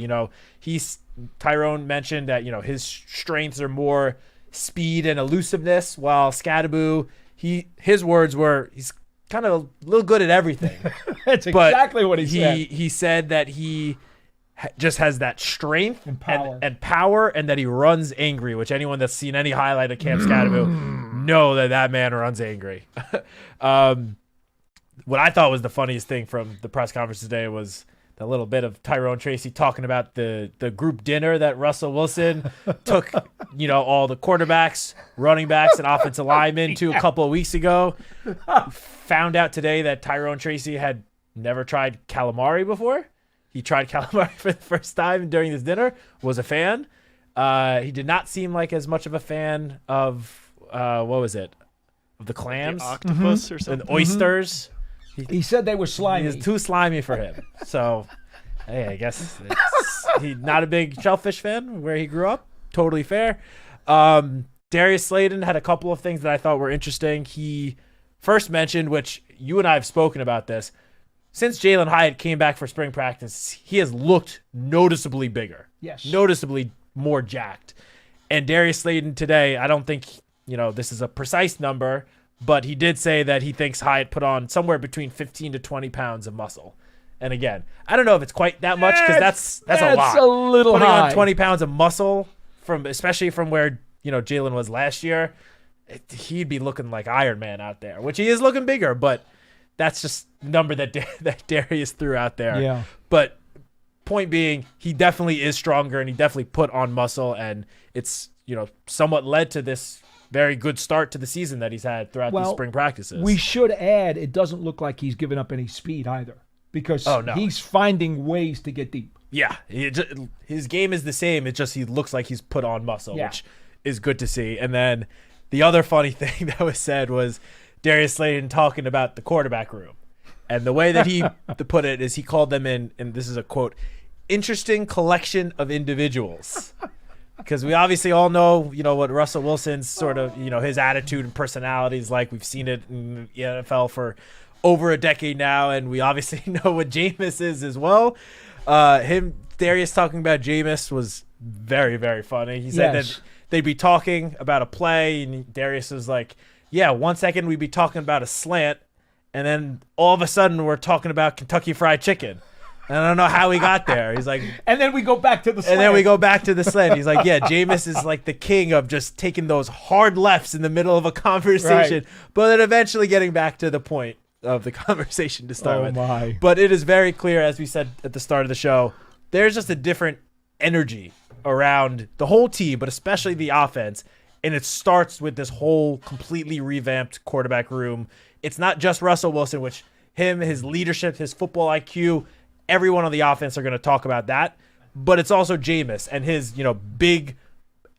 Tyrone mentioned that, his strengths are more speed and elusiveness, while Scadaboo, his words were, he's kind of a little good at everything.
That's exactly what he said.
He said that he just has that strength
and
power, and that he runs angry, which anyone that's seen any highlight of Cam Scadaboo know that man runs angry. What I thought was the funniest thing from the press conference today was the little bit of Tyrone Tracy talking about the group dinner that Russell Wilson took, all the quarterbacks, running backs, and offensive linemen to a couple of weeks ago. Found out today that Tyrone Tracy had never tried calamari before. He tried calamari for the first time during this dinner, was a fan. He did not seem like as much of a fan of, what was it? Of the clams?
The octopus or something?
And oysters.
He said they were slimy.
He was too slimy for him. So, hey, I guess he's not a big shellfish fan where he grew up. Totally fair. Darius Slayton had a couple of things that I thought were interesting. He first mentioned, which you and I have spoken about this, since Jalen Hyatt came back for spring practice, he has looked noticeably bigger.
Yes.
Noticeably more jacked. And Darius Slayton today, I don't think, this is a precise number, but he did say that he thinks Hyatt put on somewhere between 15 to 20 pounds of muscle. And again, I don't know if it's quite that much because that's a lot.
That's a little
Putting
high.
on 20 pounds of muscle, especially from where Jalen was last year, he'd be looking like Iron Man out there, which he is looking bigger, but that's just the number that Darius threw out there.
Yeah.
But point being, he definitely is stronger and he definitely put on muscle, and it's somewhat led to this very good start to the season that he's had throughout these spring practices.
We should add, it doesn't look like he's given up any speed either, because he's finding ways to get deep.
Yeah, his game is the same. It's just he looks like he's put on muscle, which is good to see. And then the other funny thing that was said was Darius Slayton talking about the quarterback room. And the way that he put it is he called them and this is a quote, interesting collection of individuals. Because we obviously all know, what Russell Wilson's sort of, his attitude and personality is like. We've seen it in the NFL for over a decade now, and we obviously know what Jameis is as well. Darius talking about Jameis was very, very funny. He said that they'd be talking about a play, and Darius was like, yeah, 1 second we'd be talking about a slant, and then all of a sudden we're talking about Kentucky Fried Chicken. And I don't know how he got there. He's like,
and then we go back to the slant.
And then we go back to the slant. He's like, yeah, Jameis is like the king of just taking those hard lefts in the middle of a conversation, but then eventually getting back to the point of the conversation to start with.
My.
But it is very clear, as we said at the start of the show, there's just a different energy around the whole team, but especially the offense. And it starts with this whole completely revamped quarterback room. It's not just Russell Wilson, which his leadership, his football IQ, everyone on the offense are going to talk about that. But it's also Jameis and his, big,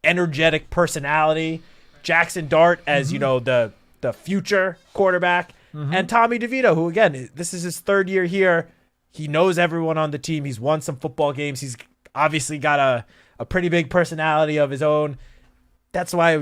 energetic personality. Jackson Dart as, the future quarterback. And Tommy DeVito, who, again, this is his third year here. He knows everyone on the team. He's won some football games. He's obviously got a pretty big personality of his own. That's why,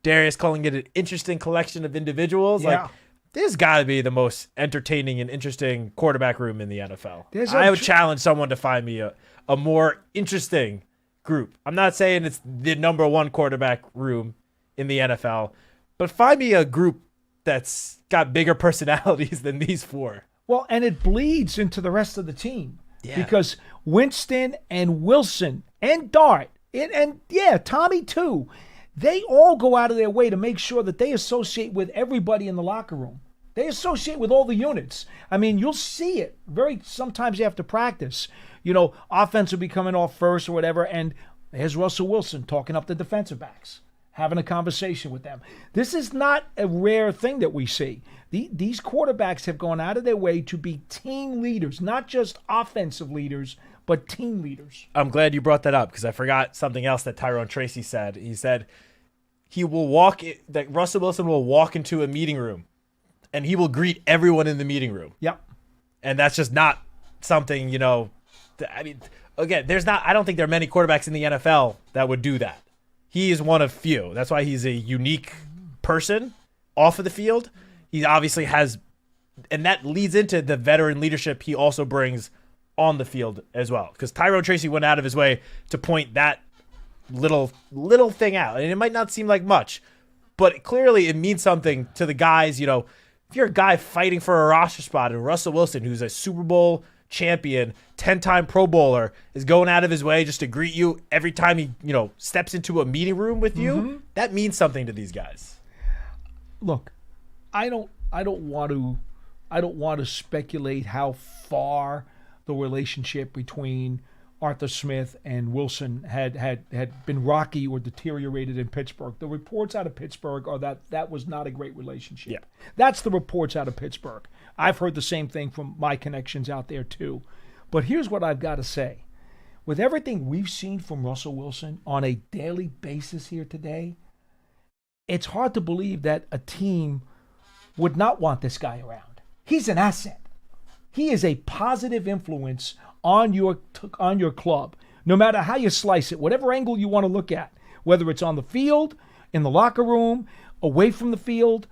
Darius calling it an interesting collection of individuals.
Yeah.
Like, this got to be the most entertaining and interesting quarterback room in the NFL. I would challenge someone to find me a more interesting group. I'm not saying it's the number one quarterback room in the NFL, but find me a group that's got bigger personalities than these four.
Well, and it bleeds into the rest of the team.
Yeah.
Because Winston and Wilson and Dart and Tommy too, they all go out of their way to make sure that they associate with everybody in the locker room. They associate with all the units. I mean, you'll see it sometimes after practice. Offense will be coming off first or whatever, and there's Russell Wilson talking up the defensive backs, having a conversation with them. This is not a rare thing that we see. These quarterbacks have gone out of their way to be team leaders, not just offensive leaders, but team leaders.
I'm glad you brought that up because I forgot something else that Tyrone Tracy said. He said that Russell Wilson will walk into a meeting room and he will greet everyone in the meeting room.
Yep.
And that's just not something, again, I don't think there are many quarterbacks in the NFL that would do that. He is one of few. That's why he's a unique person off of the field. He obviously has, and that leads into the veteran leadership he also brings on the field as well. Because Tyrone Tracy went out of his way to point that little thing out. And it might not seem like much, but clearly it means something to the guys. If you're a guy fighting for a roster spot, and Russell Wilson, who's a Super Bowl champion, 10-time Pro Bowler, is going out of his way just to greet you every time he, steps into a meeting room with you, that means something to these guys.
Look, I don't want to speculate how far the relationship between Arthur Smith and Wilson had been rocky or deteriorated in Pittsburgh. The reports out of Pittsburgh are that was not a great relationship.
Yeah.
That's the reports out of Pittsburgh. I've heard the same thing from my connections out there too. But here's what I've got to say. With everything we've seen from Russell Wilson on a daily basis here today, it's hard to believe that a team would not want this guy around. He's an asset. He is a positive influence on your club, no matter how you slice it, whatever angle you want to look at, whether it's on the field, in the locker room, away from the field.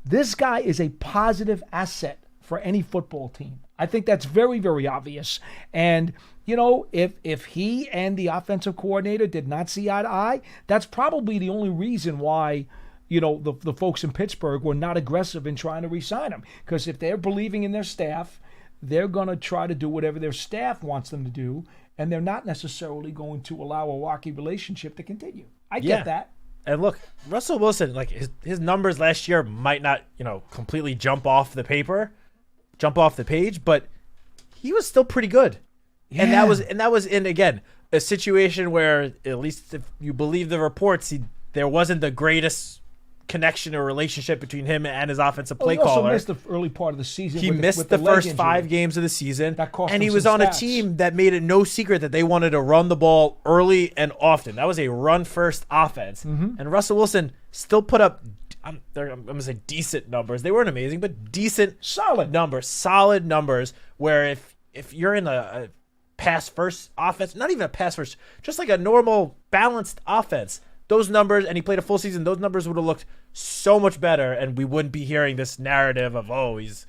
This guy is a positive asset for any football team. I think that's very, very obvious. And, if he and the offensive coordinator did not see eye to eye, that's probably the only reason why, the folks in Pittsburgh were not aggressive in trying to re-sign him. Because if they're believing in their staff, they're going to try to do whatever their staff wants them to do, and they're not necessarily going to allow a rocky relationship to continue. I get that.
And look, Russell Wilson, like his numbers last year might not, completely jump off the page, but he was still pretty good. Yeah. And that was in, again, a situation where, at least if you believe the reports, there wasn't the greatest connection or relationship between him and his offensive play caller.
He also missed the early part of the season.
He missed the first 5 games of the season, and he was on a team that made it no secret that they wanted to run the ball early and often. That was a run-first offense. Mm-hmm. And Russell Wilson still put up, I'm going to say decent numbers. They weren't amazing, but decent, solid numbers, where if you're in a pass-first offense, not even a pass-first, just like a normal, balanced offense, those numbers, and he played a full season, those numbers would have looked so much better, and we wouldn't be hearing this narrative of, he's,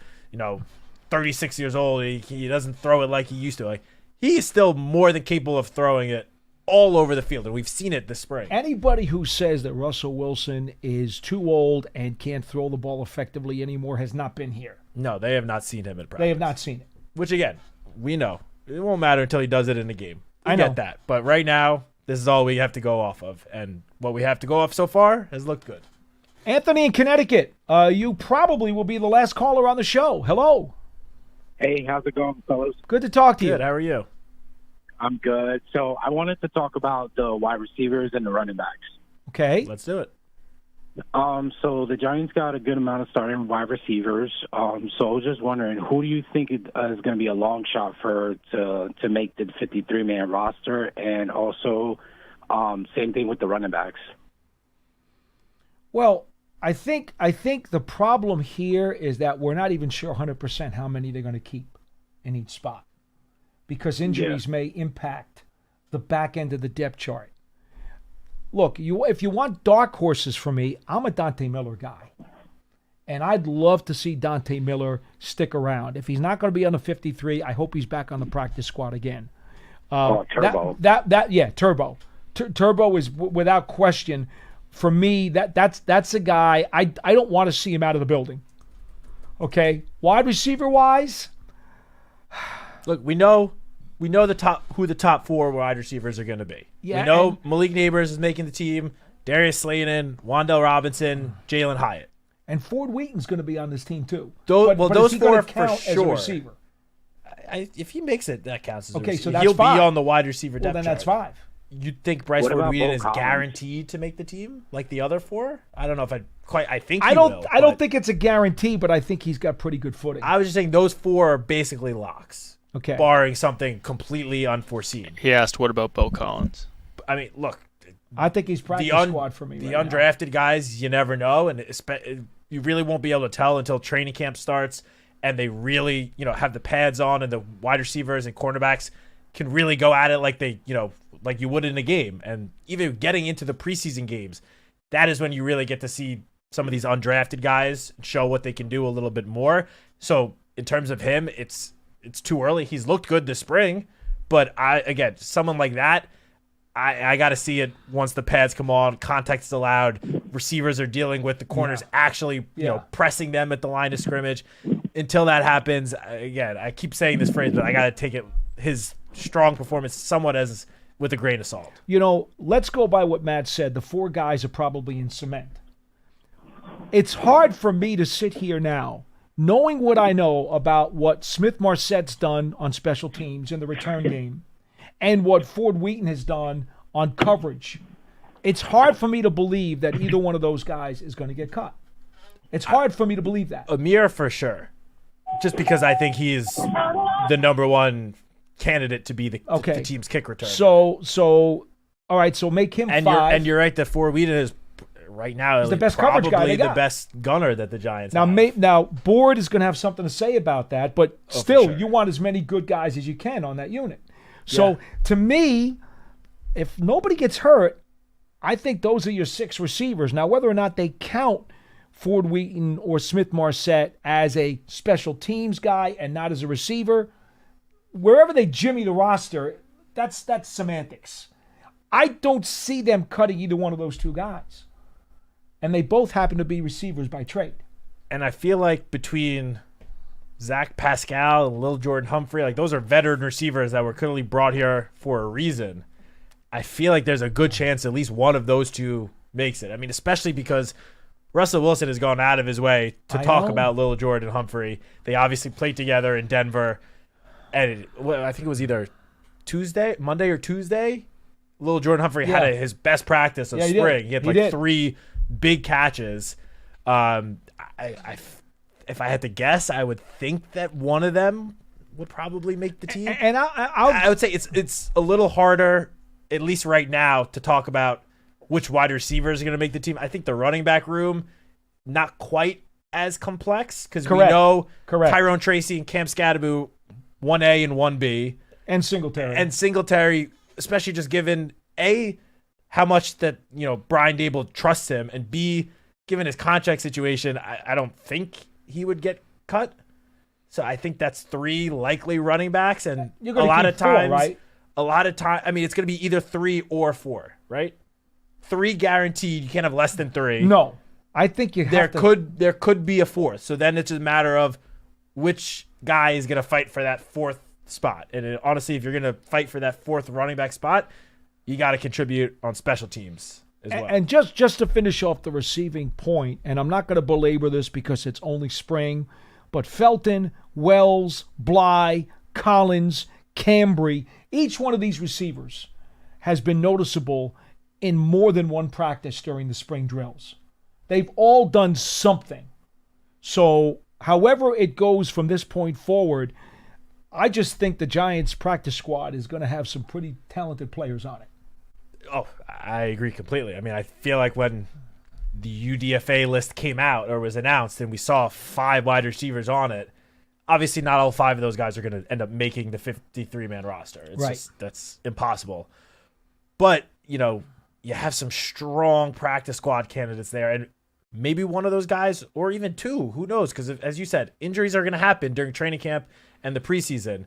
36 years old, he doesn't throw it like he used to. Like, he is still more than capable of throwing it all over the field, and we've seen it this spring.
Anybody who says that Russell Wilson is too old and can't throw the ball effectively anymore has not been here.
No, they have not seen him in practice.
They have not seen it.
Which, again, we know. It won't matter until he does it in the game. I
know.
get that. But right now, this is all we have to go off of. And what we have to go off so far has looked good.
Anthony in Connecticut, you probably will be the last caller on the show. Hello.
Hey, how's it going, fellas?
Good to talk to you.
Good. How are you?
I'm good. So I wanted to talk about the wide receivers and the running backs.
Okay.
Let's do it.
So the Giants got a good amount of starting wide receivers. So I was just wondering, who do you think is going to be a long shot to make the 53-man roster? And also, same thing with the running backs.
Well, I think the problem here is that we're not even sure 100% how many they're going to keep in each spot, because injuries may impact the back end of the depth chart. Look, if you want dark horses from me, I'm a Dante Miller guy. And I'd love to see Dante Miller stick around. If he's not going to be on the 53, I hope he's back on the practice squad again.
Turbo.
Turbo. Turbo is without question, for me, that's a guy, I don't want to see him out of the building. Okay? Wide receiver-wise?
Look, we know who the top 4 wide receivers are going to be.
Yeah,
we know Malik Neighbors is making the team, Darius Slayton, Wan'Dale Robinson, Jalen Hyatt.
And Ford Wheaton's going to be on this team too.
Those 4 for
sure.
As a
receiver?
If he makes it, that counts as a
receiver.
So
that's
he'll
5.
be on the wide receiver depth
then
chart.
That's 5.
You'd think Bryce Ford Wheaton is
Collins?
guaranteed to make the team like the other 4? I don't know if I think
I don't think it's a guarantee, but I think he's got pretty good footing.
I was just saying those 4 are basically locks.
Okay.
Barring something completely unforeseen.
He asked, what about Bo Collins?
I mean, look.
I think he's practice squad for me.
The undrafted guys, you never know, and you really won't be able to tell until training camp starts, and they really, have the pads on, and the wide receivers and cornerbacks can really go at it like they, like you would in a game. And even getting into the preseason games, that is when you really get to see some of these undrafted guys show what they can do a little bit more. So in terms of him, it's too early. He's looked good this spring, but someone like that, I got to see it once the pads come on, contact is allowed, receivers are dealing with the corners actually, pressing them at the line of scrimmage. Until that happens, again, I keep saying this phrase, but I got to take his strong performance somewhat as with a grain of salt.
Let's go by what Matt said. The 4 guys are probably in cement. It's hard for me to sit here now, knowing what I know about what Smith-Marsette's done on special teams in the return game and what Ford Wheaton has done on coverage. It's hard for me to believe that either one of those guys is going to get cut. It's hard for me to believe that.
Amir for sure. Just because I think he's the number 1 candidate to be the team's kick returner.
So all right, so make him
and
5.
You're right that Ford Wheaton is right now
the best coverage guy they got.
The best gunner that the Giants
now
have.
Now Board is going to have something to say about that, but still, you want as many good guys as you can on that unit. So to me, if nobody gets hurt, I think those are your 6 receivers. Now, whether or not they count Ford Wheaton or Smith Marset as a special teams guy and not as a receiver, wherever they jimmy the roster, that's semantics. I don't see them cutting either one of those 2 guys. And they both happen to be receivers by trade.
And I feel like between Zach Pascal and Lil Jordan Humphrey, like those are veteran receivers that were clearly brought here for a reason. I feel like there's a good chance at least one of those 2 makes it. I mean, especially because Russell Wilson has gone out of his way to talk about Lil Jordan Humphrey. They obviously played together in Denver. And I think it was either Monday or Tuesday. Lil Jordan Humphrey had his best practice of spring. He had 3 big catches. If I had to guess, I would think that one of them would probably make the team.
And
I would say it's a little harder, at least right now, to talk about which wide receivers are going to make the team. I think the running back room, not quite as complex because we know Tyrone Tracy and Cam Scadaboo, 1A and 1B.
And Singletary.
Especially just given A, how much that Brian Dable trusts him, and B, given his contract situation, I don't think he would get cut. So I think that's 3 likely running backs, and a lot of times, I mean, it's going to be either 3 or 4, right? 3 guaranteed. You can't have less than 3.
No, I think
there could be a 4th. So then it's a matter of which guy is going to fight for that 4th spot. And honestly, if you're going to fight for that 4th running back spot, you got to contribute on special teams as well.
And just to finish off the receiving point, and I'm not going to belabor this because it's only spring, but Felton, Wells, Bly, Collins, Cambry, each one of these receivers has been noticeable in more than one practice during the spring drills. They've all done something. So however it goes from this point forward, I just think the Giants practice squad is going to have some pretty talented players on it.
Oh, I agree completely. I mean, I feel like when the UDFA list came out or was announced and we saw 5 wide receivers on it, obviously not all 5 of those guys are going to end up making the 53-man roster. That's impossible. But, you have some strong practice squad candidates there, and maybe one of those guys, or even 2, who knows? Because as you said, injuries are going to happen during training camp and the preseason.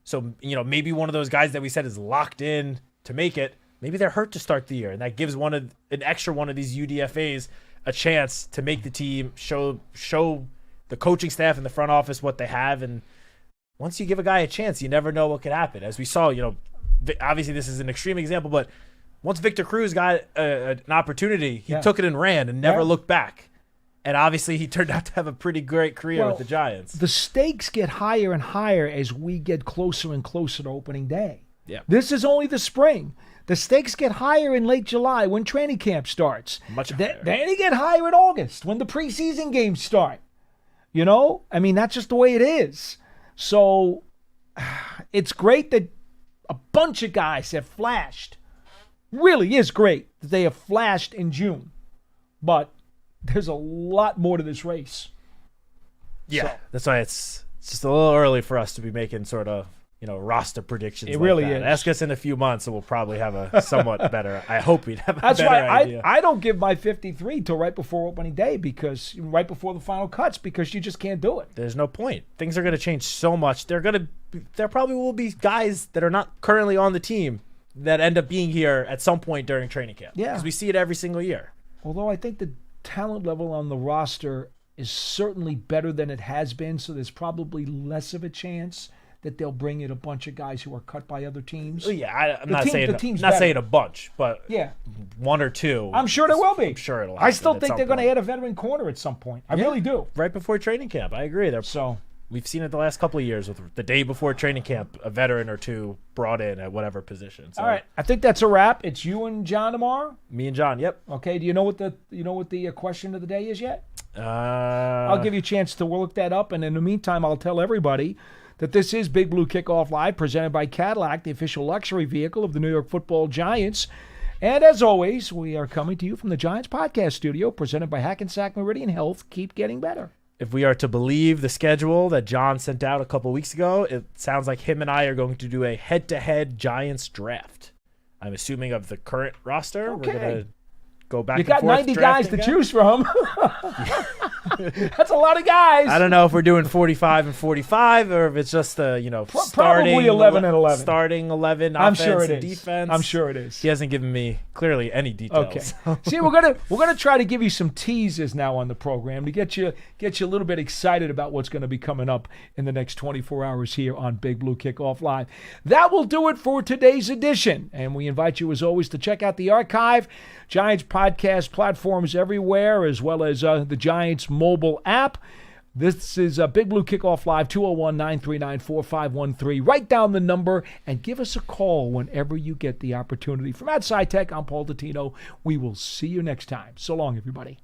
So, maybe one of those guys that we said is locked in to make it, maybe they're hurt to start the year, and that gives an extra one of these UDFAs a chance to make the team, show the coaching staff and the front office what they have. And once you give a guy a chance, you never know what could happen. As we saw, obviously this is an extreme example, but once Victor Cruz got an opportunity, he took it and ran and never looked back. And obviously he turned out to have a pretty great career with the Giants.
The stakes get higher and higher as we get closer and closer to opening day.
Yeah.
This is only the spring. The stakes get higher in late July when training camp starts.
Much higher.
Then they get higher in August when the preseason games start. I mean, that's just the way it is. So it's great that a bunch of guys have flashed. Really is great that they have flashed in June. But there's a lot more to this race.
Yeah, that's why it's just a little early for us to be making sort of, roster predictions.
It really is.
Ask us in a few months and we'll probably have a somewhat better, I hope we'd have a better idea.
That's why I don't give my 53 till right before opening day, because right before the final cuts, because you just can't do it.
There's no point. Things are going to change so much. There probably will be guys that are not currently on the team that end up being here at some point during training camp.
Yeah.
Because we see it every single year.
Although I think the talent level on the roster is certainly better than it has been, so there's probably less of a chance that they'll bring in a bunch of guys who are cut by other teams.
Well, yeah, I'm not saying a bunch, but
yeah,
1 or 2.
I'm sure there will be.
I'm sure it'll happen.
I still think they're going to add a veteran corner at some point. I really do.
Right before training camp. I agree. We've seen it the last couple of years with the day before training camp, a veteran or 2 brought in at whatever position. So,
all right, I think that's a wrap. It's you and John tomorrow.
Me and John. Yep.
Okay. Do you know what the question of the day is yet? I'll give you a chance to look that up, and in the meantime, I'll tell everybody that this is Big Blue Kickoff Live, presented by Cadillac, the official luxury vehicle of the New York Football Giants. And as always, we are coming to you from the Giants Podcast Studio, presented by Hackensack Meridian Health. Keep getting better.
If we are to believe the schedule that John sent out a couple weeks ago, it sounds like him and I are going to do a head-to-head Giants draft. I'm assuming of the current roster.
Okay.
We're going to go back
You
and
got
forth
90 guys to
drafting
choose from. That's a lot of guys.
I don't know if we're doing 45 and 45 or if it's just the, starting
Probably 11 and 11.
Starting 11
I'm
offense
sure it
and
is.
defense.
I'm sure it is.
He hasn't given me clearly any details.
Okay. See, we're gonna try to give you some teases now on the program to get you a little bit excited about what's going to be coming up in the next 24 hours here on Big Blue Kickoff Live. That will do it for today's edition, and we invite you as always to check out the archive, Giants podcast platforms everywhere, as well as the Giants mobile app. This is Big Blue Kickoff Live, 201-939-4513. Write down the number and give us a call whenever you get the opportunity. From Matt Citak, I'm Paul Dottino. We will see you next time. So long, everybody.